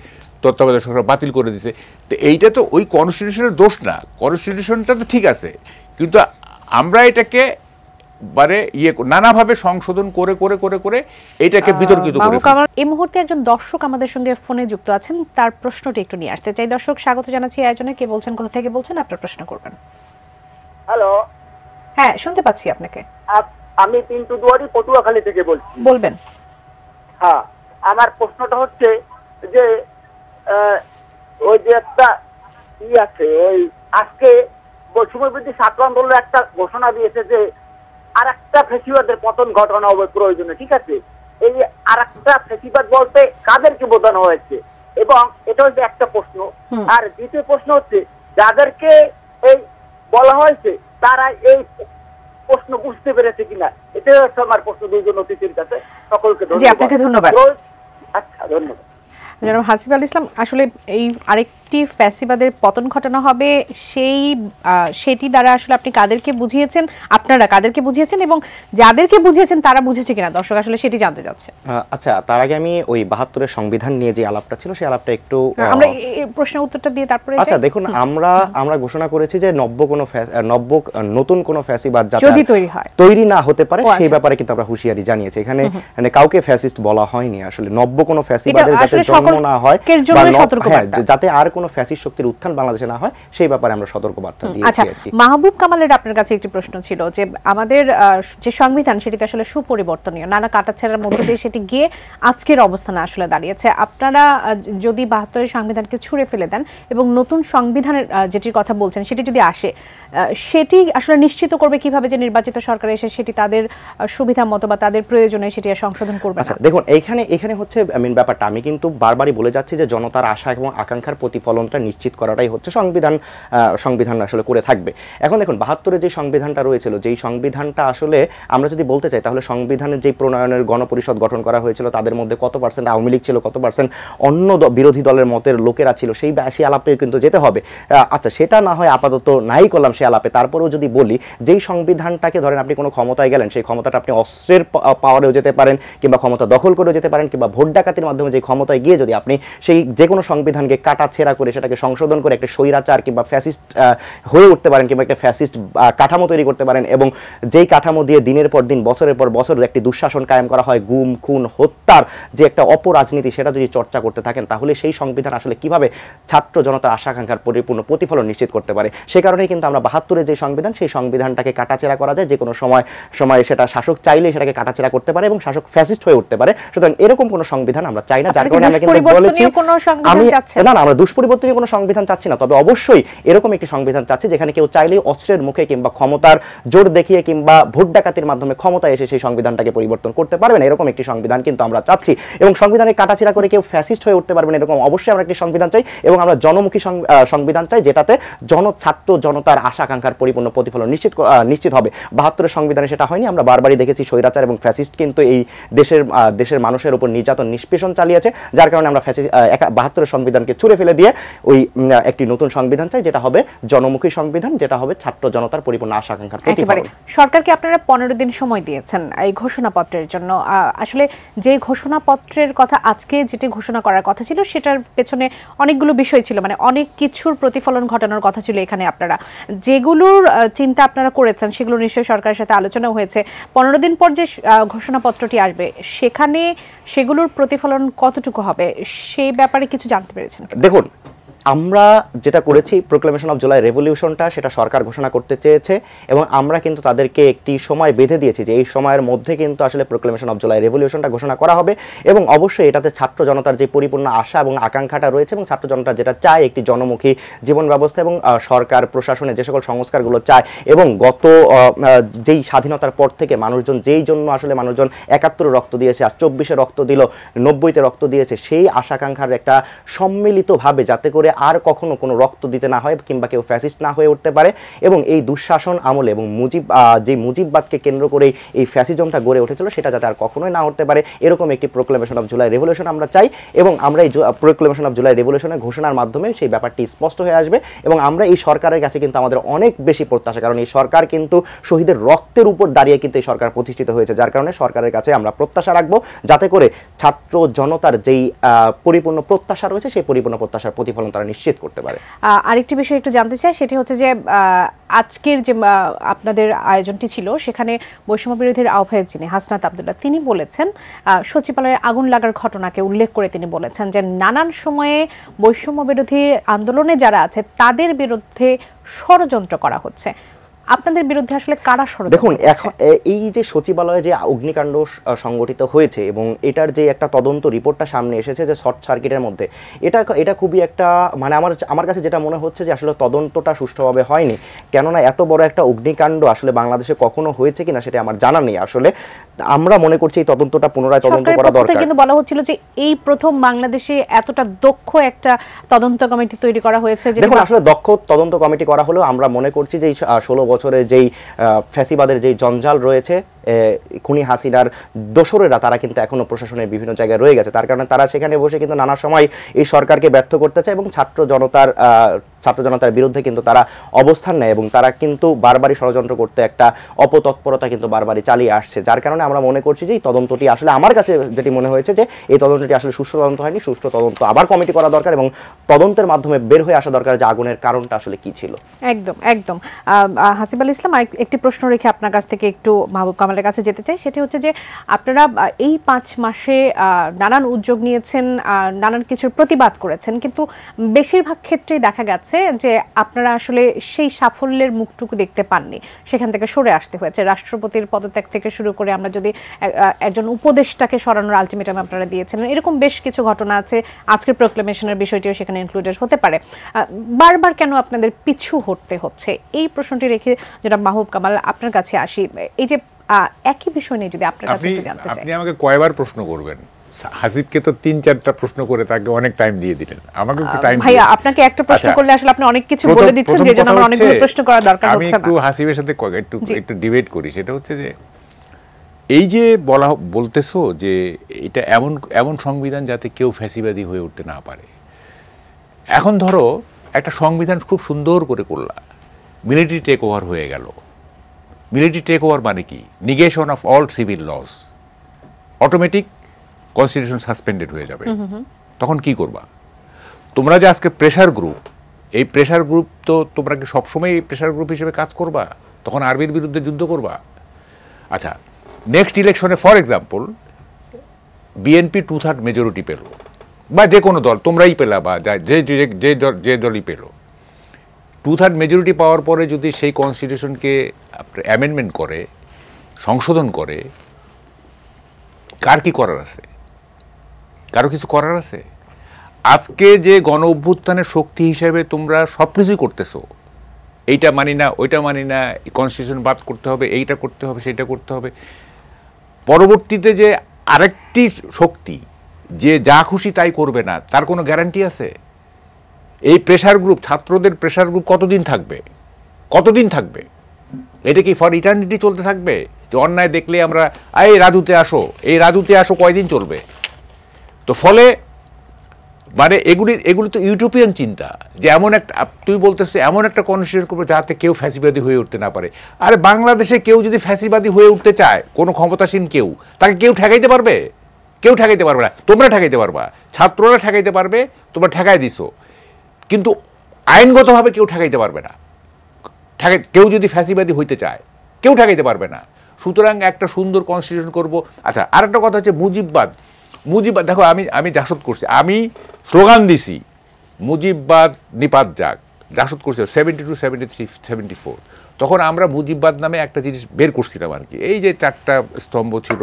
তত্ত্বাবধায়ক সরকার বাতিল করে দিছে। তো এইটা তো ওই কনস্টিটিউশনের দোষ না, কনস্টিটিউশনটা তো ঠিক আছে, কিন্তু আমরা এটাকে মানে নানাভাবে সংশোধন করে করে করে করে এটাকে বিতর্কিত করে। এই মুহূর্তে একজন দর্শক আমাদের সঙ্গে ফোনে যুক্ত আছেন, তার প্রশ্নটি একটু নিয়ে আসতে চাই। দর্শক, স্বাগত জানাচ্ছি আয়োজনে। কে বলছেন, কোথা থেকে বলছেন, আপনার প্রশ্ন করবেন। হ্যালো, হ্যাঁ শুনতে পাচ্ছি আপনাকে। আমি পিন্টু দুয়ারি, পটুয়াখালী থেকে বলছি। বলবেন। হ্যাঁ, আমার প্রশ্নটা হচ্ছে যে ওই যে একটা আছে, ওই আজকে বৈষম্যবিরোধী ছাত্র আন্দোলন একটা ঘোষণা দিয়েছে যে আর একটা ফেসিবাদের পতন ঘটানো হবে প্রয়োজনে, ঠিক আছে? এই আর একটা ফেসিবাদ বলতে কাদেরকে বোঝানো হয়েছে? এবং এটা হচ্ছে একটা প্রশ্ন। আর দ্বিতীয় প্রশ্ন হচ্ছে, যাদেরকে এই বলা হয়েছে তারা এই প্রশ্ন বুঝতে পেরেছে কিনা, এটাই হচ্ছে আমার প্রশ্ন দুইজন অতিথির কাছে। সকলকে ধন্যবাদ। আচ্ছা, ধন্যবাদ। জনাব হাসিব আল ইসলাম, আসলে এই আরেকটি ফ্যাসিবাদের পতন ঘটানো হবে সেটি দ্বারা আসলে আপনি কাদেরকে বুঝিয়েছেন, আপনারা কাদেরকে বুঝিয়েছেন এবং যাদেরকে বুঝিয়েছেন তারা বুঝেছে কিনা, দর্শক আসলে সেটি জানতে চাচ্ছে। আচ্ছা, তার আগে আমি ওই ৭২-এর সংবিধান নিয়ে যে আলাপটা ছিল সেই আলাপটা একটু আমরা এই প্রশ্নের উত্তরটা দিয়ে তারপরে আচ্ছা দেখুন, আমরা ঘোষণা করেছি যে নতুন কোনো ফ্যাসিবাদ যাতে যদি তৈরি না হতে পারে সেই ব্যাপারে কিন্তু আমরা হুঁশিয়ারি জানিয়েছি। এখানে মানে কাউকে ফ্যাসিস্ট বলা হয়নি, আসলে নব্য কোনো ফ্যাসিবাদের যাতে জন্ম না হয়, যাতে আর কোনো ফ্যাসিস্ট শক্তির উত্থান বাংলাদেশে না হয় সেই ব্যাপারে আমরা সতর্কবার্তা দিয়েছি। আচ্ছা, মাহবুব কামালের আপনার কাছে একটি প্রশ্ন ছিল যে আমাদের যে সংবিধান সেটিতে আসলে সুপরিবর্তনীয়, নানা কাটাছেঁড়ার মধ্যে দিয়ে সেটি গিয়ে আজকের অবস্থানে আসলে দাঁড়িয়েছে। আপনারা যদি ৭২-এর সংবিধানকে ছুঁড়ে ফেলে দেন এবং নতুন সংবিধানের যেটির কথা বলছেন সেটি যদি আসে, সেটি আসলে নিশ্চিত করবে কিভাবে যে নির্বাচিত সরকার এসে সেটি তাদের সুবিধা মতো বা তাদের প্রয়োজনে সেটি সংশোধন করবে? আচ্ছা দেখুন, এখানে হচ্ছে মেইন ব্যাপারটা, আমি কিন্তু বারবারই বলে যাচ্ছি যে জনতার আশা এবং আকাঙ্ক্ষার প্রতিফলনটা নিশ্চিত করাটাই হচ্ছে সংবিধান আসলে করে থাকবে। এখন দেখুন, ৭২-এর যে সংবিধানটা রয়েছিল, যেই সংবিধানটা আসলে আমরা যদি বলতে চাই তাহলে সংবিধানের যে প্রণয়নের গণপরিষদ গঠন করা হয়েছিল তাদের মধ্যে কত পার্সেন্ট আওয়ামী লীগ ছিল, কত পার্সেন্ট অন্য বিরোধী দলের মতের লোকেরা ছিল, সেই আলাপে কিন্তু যেতে হবে। আচ্ছা, সেটা না হয় আপাতত নাই করলাম সে আলাপে, তারপরেও যদি বলি যেই সংবিধানটাকে ধরেন আপনি কোনো ক্ষমতায় গেলেন, সেই ক্ষমতাটা আপনি অস্ত্রের পাওয়ারেও যেতে পারেন কিংবা ক্ষমতা দখল করেও যেতে পারেন কিংবা ভোট ডাকাতির মাধ্যমে যে ক্ষমতায় গিয়ে যদি আপনি সেই যে কোনো সংবিধানকে কাটাছেঁড়া করে সেটাকে সংশোধন করে একটা স্বৈরাচার কিংবা ফ্যাসিস্ট হয়ে উঠতে পারেন কিংবা একটা ফ্যাসিস্ট কাঠামো তৈরি করতে পারেন, এবং যেই কাঠামো দিয়ে দিনের পর দিন বছরের পর বছর একটি দুঃশাসন কায়েম করা হয়, গুম খুন হত্যার যে একটা অপরাজনীতি সেটা যদি চর্চা করতে থাকেন, তাহলে সেই সংবিধান আসলে কিভাবে ছাত্র জনতার আশা আকাঙ্ক্ষার পরিপূর্ণ প্রতিফলন নিশ্চিত করতে পারে? সে কারণেই কিন্তু আমরা ৭২-এর যে সংবিধান, সেই সংবিধানটাকে কাটাছেঁড়া করা যায়, যে কোনো সময় সেটা শাসক চাইলে সেটাকে কাটাছেঁড়া করতে পারে এবং শাসক ফ্যাসিস্ট হয়ে উঠতে পারে। সুতরাং এরকম কোনো সংবিধান আমরা চাই না, যার কারণে আমরা কিন্তু বলেছি না আমরা দুষ্পরিবর্তনীয় কোনো সংবিধান চাচ্ছি না, তবে অবশ্যই এরকম একটি সংবিধান চাচ্ছি যেখানে কেউ চাইলেই অস্ত্রের মুখে কিংবা ক্ষমতার জোর দেখিয়ে কিংবা ভোট ডাকাতির মাধ্যমে ক্ষমতায় এসে সেই সংবিধানটাকে পরিবর্তন করতে পারবে না, এরকম একটি সংবিধান কিন্তু আমরা চাচ্ছি। এবং সংবিধানে কাটাছেঁড়া করে কেউ ফ্যাসিস্ট হয়ে উঠতে পারবে না, এরকম অবশ্যই আমরা একটি সংবিধান চাই। এবং আমরা জনমুখী সংবিধান চাই, যেটাতে ছাত্র জনতার আশা আকাঙ্ক্ষার পরিপূর্ণ প্রতিফলন নিশ্চিত হবে। ৭২-এর সংবিধানে সেটা হয়নি। আমরা বারবারই দেখেছি স্বৈরাচার এবং ফ্যাসিস্ট কিন্তু এই দেশের মানুষের উপর নির্যাতন নিষ্পেষণ চালিয়েছে, যার কারণে আমরা ৭২-এর সংবিধানকে ছুঁড়ে ফেলে দিয়ে ওই একটি নতুন সংবিধান চাই, যেটা হবে জনমুখী সংবিধান, যেটা হবে ছাত্র জনতার পরিপূর্ণ আশা আকাঙ্ক্ষার প্রতিফলন। সরকারকে আপনারা 15 দিন সময় দিয়েছেন এই ঘোষণাপত্রের জন্য। আসলে যে ঘোষণাপত্রের কথা আজকে যেটি ঘোষণা করার কথা ছিল সেটার পেছনে অনেকগুলো বিষয় ছিল, মানে অনেক কিছুর প্রতিফলন ঘটানোর কথা ছিল। এখানে আপনারা যেগুলোর চিন্তা আপনারা করেছেন সেগুলো নিশ্চয়ই সরকারের সাথে আলোচনা হয়েছে। 15 দিন পর যে ঘোষণাপত্রটি আসবে সেখানে সেগুলোর প্রতিফলন কতটুকু হবে সেই ব্যাপারে কিছু জানতে পেরেছেন? দেখুন, আমরা যেটা করেছি প্রোক্লেমেশন অফ জুলাই রেভলিউশনটা সেটা সরকার ঘোষণা করতে চেয়েছে এবং আমরা কিন্তু তাদেরকে একটি সময় বেঁধে দিয়েছি যে এই সময়ের মধ্যে কিন্তু আসলে প্রোক্লেমেশন অফ জুলাই রেভলিউশনটা ঘোষণা করা হবে এবং অবশ্যই এটাতে ছাত্র জনতার যে পরিপূর্ণ আশা এবং আকাঙ্ক্ষাটা রয়েছে এবং ছাত্র জনতা যেটা চায় একটি জনমুখী জীবন ব্যবস্থা এবং সরকার প্রশাসনে যে সকল সংস্কারগুলো চায় এবং গত যেই স্বাধীনতার পর থেকে মানুষজন যেই জন্য আসলে মানুষজন ৭১ রক্ত দিয়েছে, আর ২৪-এ রক্ত দিল, 90-তে রক্ত দিয়েছে, সেই আশা আকাঙ্ক্ষার একটা সম্মিলিতভাবে যাতে করে আর কখনো কোনো রক্ত দিতে না হয় কিংবা কেউ ফ্যাসিস্ট না হয়ে উঠতে পারে এবং এই দুঃশাসন আমলে এবং মুজিববাদকে কেন্দ্র করেই এই ফ্যাসিজমটা গড়ে উঠেছিল সেটা যাতে আর কখনোই না হতে পারে, এরকম একটি প্রোক্লেমেশন অফ জুলাই রেভলিউশন আমরা চাই এবং আমরা এই প্রোক্লেমেশন অফ জুলাই রেভলিউশনের ঘোষণার মাধ্যমে সেই ব্যাপারটি স্পষ্ট হয়ে আসবে এবং আমরা এই সরকারের কাছে কিন্তু আমাদের অনেক বেশি প্রত্যাশা, কারণ এই সরকার কিন্তু শহীদের রক্তের উপর দাঁড়িয়ে কিন্তু এই সরকার প্রতিষ্ঠিত হয়েছে, যার কারণে সরকারের কাছে আমরা প্রত্যাশা রাখবো যাতে করে ছাত্র জনতার যেই পরিপূর্ণ প্রত্যাশা রয়েছে সেই পরিপূর্ণ প্রত্যাশার প্রতিফলন তারা নিশ্চিত করতে পারে। আরেকটি বিষয় একটু জানতে চাই, সেটি হচ্ছে যে আজকের যে আপনাদের আয়োজনটি ছিল সেখানে বৈষম্য বিরোধীর আহ্বায়ক যিনি হাসনাত আব্দুল্লাহ তিনি বলেছেন, সচিবালয়ের আগুন লাগার ঘটনাকে উল্লেখ করে তিনি বলেছেন যে নানান সময়ে বৈষম্য বিরোধী আন্দোলনে যারা আছে তাদের বিরুদ্ধে ষড়যন্ত্র করা হচ্ছে। আপনাদের বিরুদ্ধে আসলে কারা ষড়যন্ত্র? দেখুন, এখন এই যে সচিবালয়ে যে অগ্নিকাণ্ড সংগঠিত হয়েছে এবং এটার যে একটা তদন্ত রিপোর্টটা সামনে এসেছে যে শর্ট সার্কিটের মধ্যে, এটা খুবই একটা মানে আমার কাছে যেটা মনে হচ্ছে যে আসলে তদন্তটা সুষ্ঠুভাবে হয়নি, কেননা এত বড় একটা অগ্নিকাণ্ড আসলে বাংলাদেশে কখনো হয়েছে কিনা সেটা আমার জানা নেই। আসলে আমরা মনে করছি এই তদন্তটা পুনরায় তদন্ত করা দরকার। কিন্তু বলা হচ্ছিল যে এই প্রথম বাংলাদেশে এতটা দক্ষ একটা তদন্ত কমিটি তৈরি করা হয়েছে। দেখুন, আসলে দক্ষ তদন্ত কমিটি করা হলেও আমরা মনে করছি যে 16 বছরে যেই ফ্যাসিবাদের যেই জঞ্জাল রয়েছে খুনি হাসিনার দোসরেরা তারা কিন্তু এখনো প্রশাসনের বিভিন্ন জায়গায় রয়ে গেছে, তার কারণে তারা সেখানে বসে কিন্তু নানা সময় এই সরকারকে ব্যর্থ করতে চায় এবং ছাত্র জনতার বিরুদ্ধে কিন্তু তারা অবস্থান নেয় এবং তারা কিন্তু বারবারই ষড়যন্ত্র করতে একটা অপতৎপরতা কিন্তু বারবারই চালিয়ে আসছে। যার কারণে আমরা মনে করছি যে এই তদন্তটি আসলে, আমার কাছে যেটি মনে হয়েছে যে এই তদন্তটি আসলে সুষ্ঠু তদন্ত হয়নি, সুষ্ঠু তদন্ত আবার কমিটি করা দরকার এবং তদন্তের মাধ্যমে বের হয়ে আসা দরকার যে আগুনের কারণটা আসলে কি ছিল। একদম একদম। হাসিব আল ইসলাম, একটি প্রশ্ন রেখে আপনার কাছ থেকে একটু মাহবুব কামালের কাছে যেতে চাই, সেটি হচ্ছে যে আপনারা এই 5 মাসে নানান উদ্যোগ নিয়েছেন, নানান কিছুর প্রতিবাদ করেছেন, কিন্তু বেশিরভাগ ক্ষেত্রেই দেখা গেছে যে আপনারা আসলে সেই সাফল্যের মুখটুকু দেখতে পাননি, সেখান থেকে সরে আসতে হয়েছে। রাষ্ট্রপতির পদত্যাগ থেকে শুরু করে আমরা যদি একজন উপদেষ্টাকে সরানোর আলটিমেটাম আপনারা দিয়েছিলেন, এরকম বেশ কিছু ঘটনা আছে। আজকের প্রোক্লেমেশনের বিষয়টিও সেখানে ইনক্লুডেড হতে পারে। বারবার কেন আপনাদের পিছু হটতে হচ্ছে, এই প্রশ্নটি রেখে যেটা মাহবুব কামাল আপনার কাছে আসি, এই যে একই বিষয় নিয়ে যদি আপনার কাছে একটু জানতে চাই। আপনি আমাকে কয়বার প্রশ্ন করবেন? হাসিবকে তো 3-4টা প্রশ্ন করে তাকে অনেক টাইম দিয়ে দিলেন, আমাকে একটু টাইম। ভাইয়া, আপনাকে একটা প্রশ্ন করলে আসলে আপনি অনেক কিছু বলে দিচ্ছেন, যে জন্য আমার অনেকগুলো প্রশ্ন করা দরকার হচ্ছে না। আমি একটু হাসিবের সাথে একটু ডিবেট করি। সেটা হচ্ছে যে এই যে বলতেছো যে এটা এমন সংবিধান যাতে কেউ ফ্যাসিবাদী হয়ে উঠতে না পারে। এখন ধরো একটা সংবিধান খুব সুন্দর করে করলা, মিলিটারি টেক ওভার হয়ে গেল। মিলিটারি টেক ওভার মানে কি? Negation of all civil laws, automatic constitution suspended হয়ে যাবে। তখন কি করবা তোমরা? যে আজকে প্রেসার গ্রুপ, এই প্রেসার গ্রুপ তো তোমরা কি সবসময় এই প্রেসার গ্রুপ হিসেবে কাজ করবা? তখন আর্মির বিরুদ্ধে যুদ্ধ করবা? আচ্ছা, নেক্সট ইলেকশনে ফর এক্সাম্পল বিএনপি 2/3 মেজরিটি পেল, বা যে কোনো দল, তোমরাই পেলা, বা যে দলই পেল, 2/3 মেজরিটি পাওয়ার পরে যদি সেই কনস্টিটিউশনকে অ্যামেন্ডমেন্ট করে, সংশোধন করে, কার কি করার আছে? কারো কিছু করার আছে? আজকে যে গণ অভ্যুত্থানের শক্তি হিসেবে তোমরা সব কিছুই করতেছো, এইটা মানি না, ওইটা মানি না, কনস্টিটিউশন বাদ করতে হবে, এইটা করতে হবে, সেইটা করতে হবে, পরবর্তীতে যে আরেকটি শক্তি যে যা খুশি তাই করবে না, তার কোনো গ্যারান্টি আছে? এই প্রেসার গ্রুপ, ছাত্রদের প্রেসার গ্রুপ কতদিন থাকবে? কতদিন থাকবে? এটা কি ফর ইটার্নিটি চলতে থাকবে? যে অন্যায় দেখলে আমরা এই রাজুতে আসো, কয়দিন চলবে? তো ফলে মানে এগুলি তো ইউটোপিয়ান চিন্তা, যে এমন একটা, তুই বলতেছ এমন একটা কনস্টিটিউশন করবে যাতে কেউ ফ্যাসিবাদী হয়ে উঠতে না পারে। আরে বাংলাদেশে কেউ যদি ফ্যাসিবাদী হয়ে উঠতে চায়, কোনো ক্ষমতাসীন কেউ, তাকে কেউ ঠেকাইতে পারবে? কেউ ঠেকাইতে পারবে না। তোমরা ঠেকাইতে পারবা, ছাত্ররা ঠেকাইতে পারবে, তোমরা ঠেকাই দিছো, কিন্তু আইনগতভাবে কেউ ঠেকাইতে পারবে না। কেউ যদি ফ্যাসিবাদী হইতে চায়, কেউ ঠেকাইতে পারবে না। সুতরাং একটা সুন্দর কনস্টিটিউশন করব। আচ্ছা, আর একটা কথা হচ্ছে মুজিববাদ। দেখো, আমি জাসদ করছি, আমি স্লোগান দিছি মুজিববাদ নিপাত যাক, জাসদ করছি 72, 73, 74। তখন আমরা মুজিববাদ নামে একটা জিনিস বের করছিলাম আর কি। এই যে 4টা স্তম্ভ ছিল,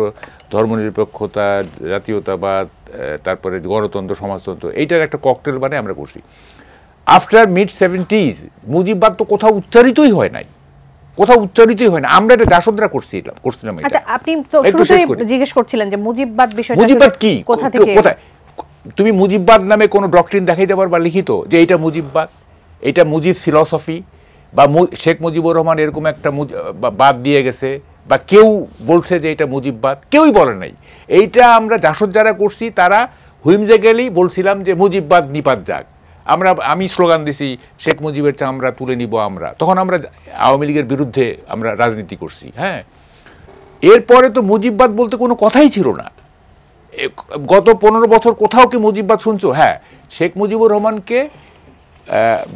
ধর্মনিরপেক্ষতা, জাতীয়তাবাদ, তারপরে গণতন্ত্র, সমাজতন্ত্র, এইটার একটা ককটেল বানিয়ে আমরা করছি। আফটার mid-70s মুজিববাদ তো কোথাও উচ্চারিতই হয় নাই, আমরা এটা জাসদরা করছিলাম। আচ্ছা, আপনি তো শুরুতেই জিজ্ঞেস করছিলেন যে মুজিববাদ বিষয়টা, মুজিববাদ কি, কোথা থেকে, কোথায়? তুমি মুজিববাদ নামে কোনো ডক্ট্রিন দেখাইতে পারবা লিখিত যে এইটা মুজিববাদ, এটা মুজিব ফিলসফি, বা শেখ মুজিবুর রহমান এরকম একটা বাদ দিয়ে গেছে, বা কেউ বলছে যে এটা মুজিববাদ? কেউই বলে নাই। এইটা আমরা জাসদ যারা করছি তারা হুইমজেক্যালি বলছিলাম যে মুজিববাদ নিপাত যাক। আমি স্লোগান দিছি শেখ মুজিবের চামড়া তুলে নিব আমরা। তখন আমরা আওয়ামী লীগের বিরুদ্ধে আমরা রাজনীতি করছি। হ্যাঁ, এরপরে তো মুজিববাদ বলতে কোনো কথাই ছিল না। গত 15 বছর কোথাও কি মুজিববাদ শুনছো? হ্যাঁ, শেখ মুজিবুর রহমানকে,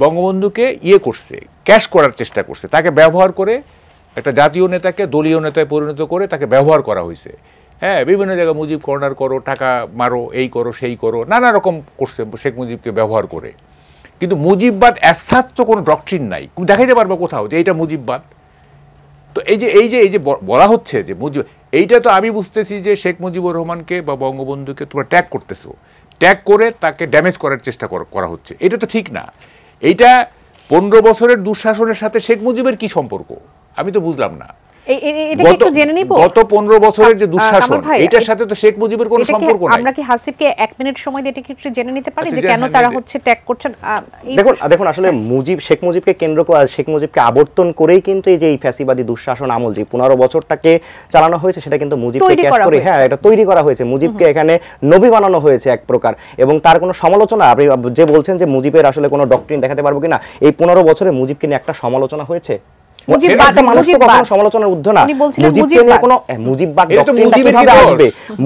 বঙ্গবন্ধুকে করছে, ক্যাশ করার চেষ্টা করছে, তাকে ব্যবহার করে একটা জাতীয় নেতাকে দলীয় নেতায় পরিণত করে তাকে ব্যবহার করা হয়েছে। হ্যাঁ, বিভিন্ন জায়গায় মুজিব কর্নার করো, টাকা মারো, এই করো, সেই করো, নানা রকম করছে শেখ মুজিবকে ব্যবহার করে। কিন্তু মুজিববাদ অ্যাসাচ তো কোনো ডক্ট্রিন নাই, দেখাইতে পারবো কোথাও যে এইটা মুজিববাদ? তো এই যে বলা হচ্ছে যে মুজিব, এইটা তো আমি বুঝতেছি যে শেখ মুজিবুর রহমানকে বা বঙ্গবন্ধুকে তোমরা ট্যাগ করতেছো, ট্যাগ করে তাকে ড্যামেজ করার চেষ্টা করা হচ্ছে। এটা তো ঠিক না। এইটা 15 বছরের দুঃশাসনের সাথে শেখ মুজিবের কি সম্পর্ক? আমি তো বুঝলাম না। এটাকে একটু জেনে নিব। গত 15 বছরের যে দুঃশাসন, এটার সাথে তো শেখ মুজিবের কোনো সম্পর্ক নাই। আমরা কি হাসিবকে 1 মিনিট সময় দিয়ে একটু জেনে নিতে পারি যে কেন তারা হচ্ছে ট্যাগ করছেন? দেখুন আসলে শেখ মুজিবকে কেন্দ্র করে, শেখ মুজিবকে আবর্তন করেই কিন্তু এই যে এই ফ্যাসিবাদী দুঃশাসন আমল যে 15 বছরটাকে চালানো হয়েছে, সেটা কিন্তু মুজিবকে ক্যাশ করে, হ্যাঁ, এটা তৈরি করা হয়েছে। মুজিবকে এখানে নবী বানানো হয়েছে এক প্রকার, এবং তার কোনো সমালোচনা, আপনি যে বলছেন যে মুজিবের আসলে কোনো ডক্ট্রিন দেখাতে পারবো কিনা, এই 15 বছরে মুজিবকে নিয়ে একটা সমালোচনা হয়েছে?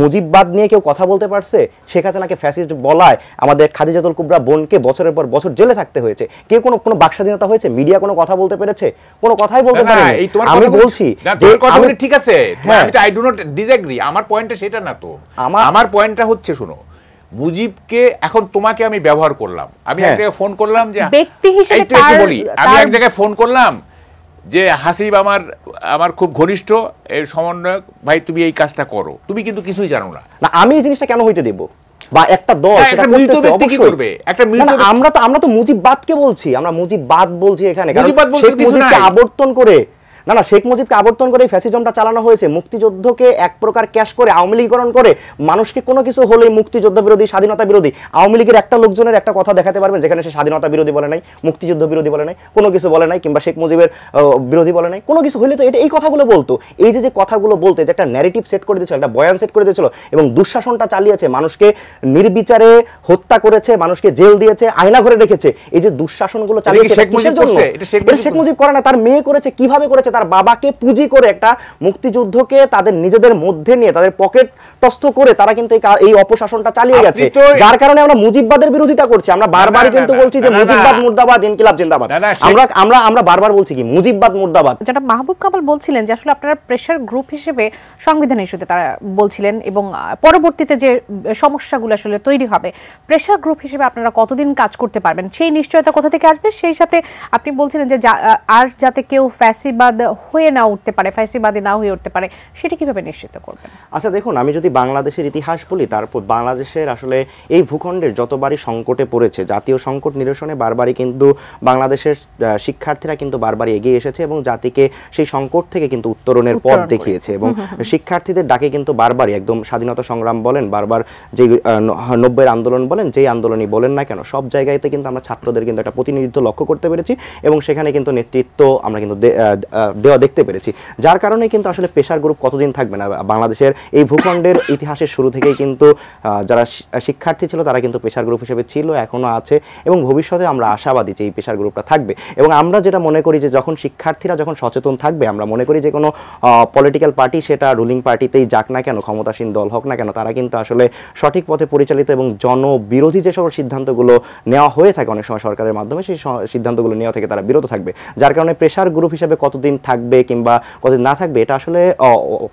মুজিববাদ নিয়ে কেউ কথা বলতে পারছে? শেখ হাসিনাকে ফ্যাসিস্ট বলায় আমাদের খাদিজাতুল কুবরা বোনকে বছরের পর বছর জেলে থাকতে হয়েছে। কেউ কোনো বাকস্বাধীনতা হয়েছে? মিডিয়া কোনো কথা বলতে পেরেছে? কোনো কথাই বলতে পারেনি। আমি বলছি ঠিক আছে, আই ডু নট ডিসএগ্রি, আমার পয়েন্টটা সেটা না তো। আমার পয়েন্টটা হচ্ছে, শোনো, মুজিবকে এখন তোমাকে আমি ব্যবহার করলাম, আমি এক জায়গায় ফোন করলাম যে ব্যক্তি হিসেবে বলি, আমি এক জায়গায় ফোন করলাম যে হাসিব আমার খুব ঘনিষ্ঠ এর সমন্বয়ক, ভাই তুমি এই কাজটা করো, তুমি কিন্তু কিছুই জানো না। আমি এই জিনিসটা কেন হইতে দেব? বা একটা দল সেটা করতেছে, অবশ্যই করবে। আমরা তো মুজিববাদকে বলছি, আমরা মুজিববাদ বলছি এখানে, কারণ শেখ মুজিবকে আবর্তন করে, না শেখ মুজিবকে আবর্তন করে ফ্যাসিজমটা চালানো হয়েছে। মুক্তিযুদ্ধকে এক প্রকার ক্যাশ করে, আওয়ামী লীগীকরণ করে, মানুষকে কোনো কিছু হলেই মুক্তিযুদ্ধ বিরোধী, স্বাধীনতা বিরোধী। আওয়ামী লীগের একটা লোকজনের একটা কথা দেখাতে পারবেন যেখানে সে স্বাধীনতা বিরোধী বলে নাই, মুক্তিযুদ্ধ বিরোধী বলে নাই, কোনো কিছু বলে নাই, কিংবা শেখ মুজিবের বিরোধী বলে নাই? কোনো কিছু হলে তো এই কথাগুলো বলতো। এই যে কথাগুলো বলতে, যে একটা ন্যারেটিভ সেট করে দিয়েছিল, একটা বয়ান সেট করে দিয়েছিল, এবং দুঃশাসনটা চালিয়েছে, মানুষকে নির্বিচারে হত্যা করেছে, মানুষকে জেল দিয়েছে, আয়না ঘরে রেখেছে। এই যে দুঃশাসনগুলো চালিয়েছে, শেখ মুজিব করে না, তার মেয়ে করেছে। কিভাবে করেছে? তার বাবাকে পুঁজি করে একটা মুক্তিযুদ্ধকে তাদের নিজেদের মধ্যে নিয়ে, তাদের পকেট টস্থ করে তারা কিন্তু এই অপশাসনটা চালিয়ে গেছে, যার কারণে আমরা মুজিববাদের বিরোধিতা করছি। আমরা বারবার কিন্তু বলছি যে মুজিববাদ মুর্দাবাদ, ইনকিলাব জিন্দাবাদ। আমরা বারবার বলছি কি মুজিববাদ মুর্দাবাদ। যেটা মাহবুব কামাল বলছিলেন যে আসলে আপনারা প্রেসার গ্রুপ হিসেবে সংবিধান ইস্যুতে তারা বলছিলেন, এবং পরবর্তীতে যে সমস্যাগুলো আসলে তৈরি হবে, প্রেসার গ্রুপ হিসেবে আপনারা কতদিন কাজ করতে পারবেন, সেই নিশ্চয়তা কোথা থেকে আসবে? সেই সাথে আপনি বলছিলেন যে আর যাতে কেউ ফ্যাসিবাদ হয়ে না উঠতে পারে, ফ্যাসিবাদী না হয়ে উঠতে পারে, সেটা কিভাবে নিশ্চিত করবেন? আচ্ছা দেখুন, আমি যদি বাংলাদেশের ইতিহাস বলি, তারপর বাংলাদেশের আসলে এই ভূখণ্ডের যতবারই সংকটে পড়েছে, জাতীয় সংকট নিরসনে বারবারই কিন্তু বাংলাদেশের শিক্ষার্থীরা কিন্তু বারবারই এগিয়ে এসেছে, এবং জাতিকে সেই সংকট থেকে কিন্তু উত্তরণের পথ দেখিয়েছে। এবং শিক্ষার্থীদের ডাকে কিন্তু বারবারই, একদম স্বাধীনতা সংগ্রাম বলেন, বারবার যে 90-এর আন্দোলন বলেন, যেই আন্দোলনই বলেন না কেন, সব জায়গাতে কিন্তু আমরা ছাত্রদের কিন্তু একটা প্রতিনিধিত্ব লক্ষ্য করতে পেরেছি, এবং সেখানে কিন্তু নেতৃত্ব আমরা কিন্তু দেওয়া দেখতে পেরেছি। যার কারণে কিন্তু আসলে প্রেসার গ্রুপ কতদিন থাকবে না। বাংলাদেশের এই ভূখণ্ডের ইতিহাসের শুরু থেকেই কিন্তু যারা শিক্ষার্থী ছিল তারা কিন্তু প্রেসার গ্রুপ হিসেবে ছিল, এখনো আছে, এবং ভবিষ্যতে আমরা আশাবাদী যে এই প্রেসার গ্রুপটা থাকবে। এবং আমরা যেটা মনে করি যে যখন শিক্ষার্থীরা যখন সচেতন থাকবে, আমরা মনে করি যে কোনো পলিটিক্যাল পার্টি, সেটা রুলিং পার্টিতেই যাক না কেন, ক্ষমতাসীন দল হোক না কেন, তারা কিন্তু আসলে সঠিক পথে পরিচালিত এবং জনবিরোধী যে সকল সিদ্ধান্তগুলো নেওয়া হয়ে থাকে অনেক সময় সরকারের মাধ্যমে, সেই সিদ্ধান্তগুলো নেওয়া থেকে তারা বিরত থাকবে। যার কারণে প্রেসার গ্রুপ হিসেবে কতদিন থাকবে কিংবা কতদিন না থাকবে, এটা আসলে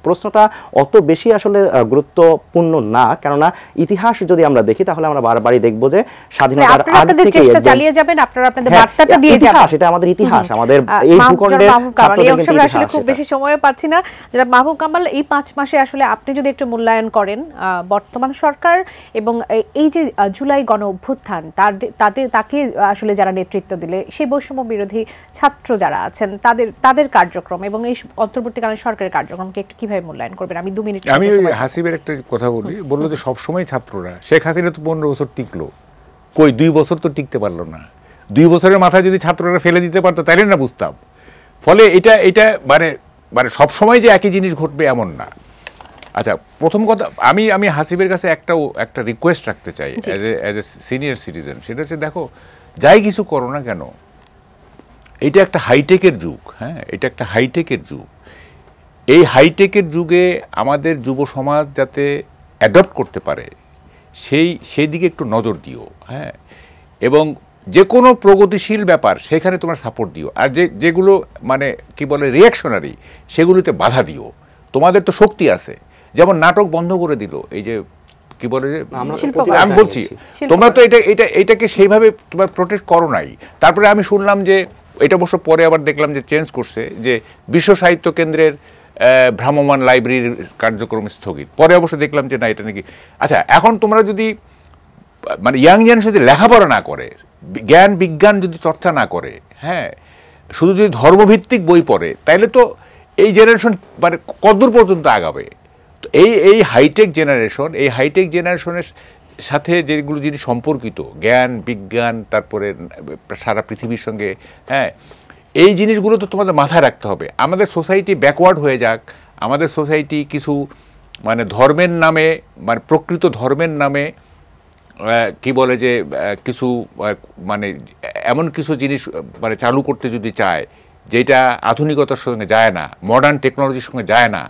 প্রশ্নটা অত বেশি আসলে গুরুত্বপূর্ণ না। কেননা ইতিহাস যদি আমরা দেখি, তাহলে আমরা বারবারই দেখব যে স্বাধীনতার আগ থেকে চেষ্টা চালিয়ে যাবেন, আপনারা আপনাদের বার্তাটা দিয়ে যাবেন। এটা আমাদের ইতিহাস, আমাদের এই ভূখণ্ডের ছাত্রদের কিন্তু ইতিহাস। আসলে খুব বেশি সময় পাচ্ছি না। যারা মাহবুব কামাল, এই 5 মাসে আসলে আপনি যদি একটু মূল্যায়ন করেন বর্তমান সরকার এবং এই যে জুলাই গণ অভ্যুত্থান, তাকে আসলে যারা নেতৃত্ব দিলে, সেই বৈষম্য বিরোধী ছাত্র যারা আছেন, তাদের কার্যক্রম এবং এই অন্তর্বর্তীকালীন সরকারের কার্যক্রমকে একটু কিভাবে মূল্যায়ন করবেন? আমি 2 মিনিট। আমি হাসিবের একটা কথা বলি, বললো যে সবসময় ছাত্ররা, শেখ হাসিনা তো 15 বছর টিকলো, কই 2 বছর তো টিকতে পারলো না। 2 বছরের মাথায় যদি ছাত্ররা ফেলে দিতে পারতো তাইলে না বুঝতাম। ফলে এটা মানে সবসময় যে একই জিনিস ঘটবে এমন না। আচ্ছা, প্রথম কথা, আমি হাসিবের কাছে একটা রিকোয়েস্ট রাখতে চাই অ্যাজ এ সিনিয়র সিটিজেন। সেটা হচ্ছে, দেখো, যাই কিছু করো না কেন, এটা একটা হাইটেকের যুগ। হ্যাঁ, এটা একটা হাইটেকের যুগ। এই হাইটেকের যুগে আমাদের যুব সমাজ যাতে অ্যাডপ্ট করতে পারে, সেই দিকে একটু নজর দিও। হ্যাঁ, এবং যে কোনো প্রগতিশীল ব্যাপার সেখানে তোমার সাপোর্ট দিও, আর যেগুলো মানে কি বলে রিয়াকশনারি, সেগুলোতে বাধা দিও। তোমাদের তো শক্তি আছে। যেমন নাটক বন্ধ করে দিল, এই যে কি বলে যে, আমি বলছি, তোমরা তো এটাকে সেইভাবে তোমরা প্রোটেক্ট করো নাই। তারপরে আমি শুনলাম যে, এটা অবশ্য পরে আবার দেখলাম যে চেঞ্জ করছে, যে বিশ্ব সাহিত্য কেন্দ্রের ভ্রাম্যমাণ লাইব্রেরির কার্যক্রম স্থগিত। পরে অবশ্য দেখলাম যে না, এটা নাকি। আচ্ছা, এখন তোমরা যদি মানে ইয়াং জেনারেশন যদি লেখাপড়া না করে, জ্ঞান বিজ্ঞান যদি চর্চা না করে, হ্যাঁ, শুধু যদি ধর্মভিত্তিক বই পড়ে, তাইলে তো এই জেনারেশন মানে কতদূর পর্যন্ত আগাবে? তো এই হাইটেক জেনারেশনের সাথে যেগুলো জিনিস সম্পর্কিত, জ্ঞান বিজ্ঞান, তারপরে সারা পৃথিবীর সঙ্গে, হ্যাঁ, এই জিনিসগুলো তো তোমাদের মাথায় রাখতে হবে। আমাদের সোসাইটি ব্যাকওয়ার্ড হয়ে যাক, আমাদের সোসাইটি কিছু মানে ধর্মের নামে, মানে প্রকৃত ধর্মের নামে কি বলে যে কিছু মানে এমন কিছু জিনিস মানে চালু করতে যদি চায় যেটা আধুনিকতার সঙ্গে যায় না, মডার্ন টেকনোলজির সঙ্গে যায় না,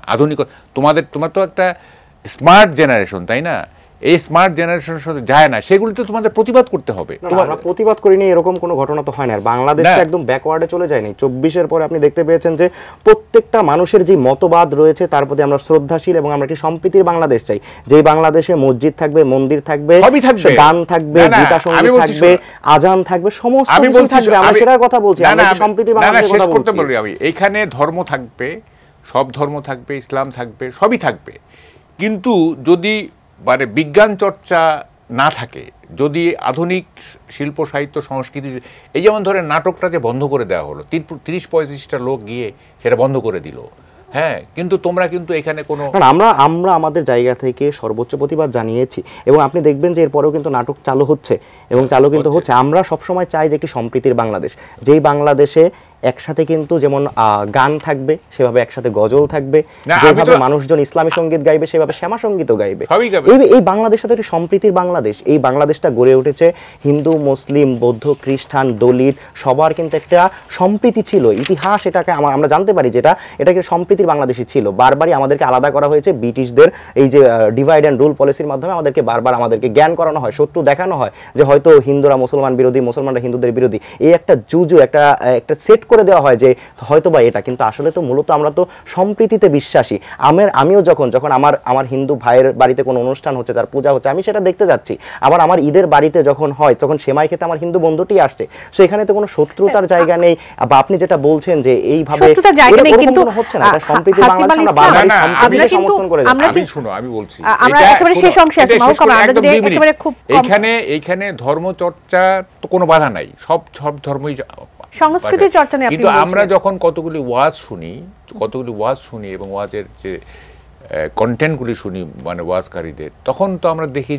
তোমার তো একটা স্মার্ট জেনারেশন, তাই না? এই স্মার্ট জেনারেশনের সাথে যায় না, সেগুলিতে তোমাদের প্রতিবাদ করতে হবে। আমরা প্রতিবাদ করিনি এরকম কোনো ঘটনা তো হয় না। আর বাংলাদেশ একদম ব্যাকওয়ার্ডে চলে যায়নি। 24-এর পরে আপনি দেখতে পেয়েছেন যে প্রত্যেকটা মানুষের যে মতবাদ রয়েছে তার প্রতি আমরা শ্রদ্ধাশীল, এবং আমরা একটি সম্প্রীতির বাংলাদেশ চাই, যেই বাংলাদেশে মসজিদ থাকবে, মন্দির থাকবে, গান থাকবে, গীতা সঙ্গীত থাকবে, আজান থাকবে, সমস্ত কিছু থাকবে। আমরা সেটার কথা বলছি, আমরা সম্প্রীতির বাংলাদেশের কথা বলছি। আমি এইখানে ধর্ম থাকবে, সব ধর্ম থাকবে, ইসলাম থাকবে, সবই থাকবে, কিন্তু যদি মানে বিজ্ঞান চর্চা না থাকে, যদি আধুনিক শিল্প সাহিত্য সংস্কৃতি, এই যেমন ধরেন নাটকটা যে বন্ধ করে দেওয়া হলো, 30-35টা লোক গিয়ে সেটা বন্ধ করে দিল, হ্যাঁ, কিন্তু তোমরা কিন্তু এখানে কোনো আমরা আমাদের জায়গা থেকে সর্বোচ্চ প্রতিবাদ জানিয়েছি, এবং আপনি দেখবেন যে এরপরেও কিন্তু নাটক চালু হচ্ছে এবং চালু কিন্তু হচ্ছে। আমরা সবসময় চাই যে একটি সম্প্রীতির বাংলাদেশ, যেই বাংলাদেশে একসাথে কিন্তু যেমন গান থাকবে সেভাবে একসাথে গজল থাকবে, যেভাবে মানুষজন ইসলামী সঙ্গীত গাইবে সেভাবে শ্যামা সঙ্গীতও গাইবে। এই বাংলাদেশটা তো একটি সম্প্রীতির বাংলাদেশ। এই বাংলাদেশটা গড়ে উঠেছে হিন্দু, মুসলিম, বৌদ্ধ, খ্রিস্টান, দলিত, সবার কিন্তু একটা সম্প্রীতি ছিল। ইতিহাস এটাকে আমরা জানতে পারি, যেটা এটাকে সম্প্রীতির বাংলাদেশই ছিল। বারবারই আমাদেরকে আলাদা করা হয়েছে ব্রিটিশদের এই যে ডিভাইড অ্যান্ড রুল পলিসির মাধ্যমে। আমাদেরকে জ্ঞান করানো হয়, শত্রু দেখানো হয় যে হয়তো হিন্দুরা মুসলমান বিরোধী, মুসলমানরা হিন্দুদের বিরোধী। এই একটা জুজু, একটা সেট করে দেওয়া হয় যে হয়তো বা এটা, কিন্তু আসলে তো মূলত আমরা তো সম্প্রীতিতে বিশ্বাসী। আমিও যখন আমার হিন্দু ভাইয়ের বাড়িতে কোনো অনুষ্ঠান হচ্ছে, তার পূজা হচ্ছে, আমি সেটা দেখতে যাচ্ছি। আবার আমার ঈদের বাড়িতে যখন হয় তখন সেমাই খেতে আমার হিন্দু বন্ধুটি আসছে, সো এখানে তো কোনো শত্রুতার জায়গা নেই। বা আপনি যেটা বলছেন যে এইভাবে শত্রুতার জায়গা নেই, কিন্তু হচ্ছে না, এটা সম্প্রীতির বাংলাদেশ। আমরা সমর্থন করে যাচ্ছি। শুনো, আমি বলছি আমরা একেবারে শেষ অংশে আছি, আমরা যদি একেবারে খুব এইখানে ধর্মচর্চা তো কোনো বাধা নাই, সব ধর্মই সংস্কৃতি চর্চা নিয়ে, কিন্তু আমরা যখন কতগুলি ওয়াজ শুনি এবং ওয়াজের যে কন্টেন্টগুলি শুনি মানে ওয়াজকারীদের, তখন তো আমরা দেখি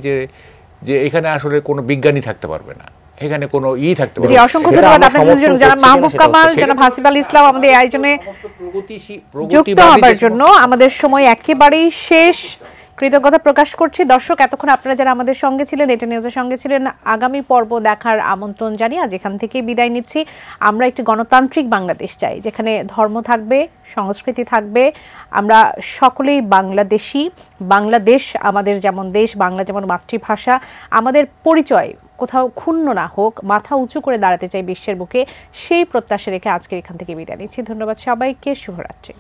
যে এখানে আসলে কোনো বিজ্ঞানী থাকতে পারবে না, এখানে কোনো থাকতে পারবে না। অসংখ্য ধন্যবাদ আপনাদের দুজন, যারা মাহবুব কামাল, যারা হাসিব আল ইসলাম, আমাদের এই আয়োজনে যুক্ত হবার জন্য। আমাদের সময় একেবারেই শেষ, কৃতজ্ঞতা প্রকাশ করছি। দর্শক, এতক্ষণ আপনারা যারা আমাদের সঙ্গে ছিলেন, এটা নিউজের সঙ্গে ছিলেন, আগামী পর্ব দেখার আমন্ত্রণ জানিয়ে আজ এখান থেকে বিদায় নিচ্ছি। আমরা একটি গণতান্ত্রিক বাংলাদেশ চাই, যেখানে ধর্ম থাকবে, সংস্কৃতি থাকবে, আমরা সকলেই বাংলাদেশি। বাংলাদেশ আমাদের যেমন দেশ, বাংলা যেমন মাতৃভাষা, আমাদের পরিচয় কোথাও ক্ষুণ্ণ না হোক, মাথা উঁচু করে দাঁড়াতে চাই বিশ্বের বুকে, সেই প্রত্যাশা রেখে আজকে এখান থেকে বিদায় নিচ্ছি। ধন্যবাদ সবাইকে, শুভরাত্রি।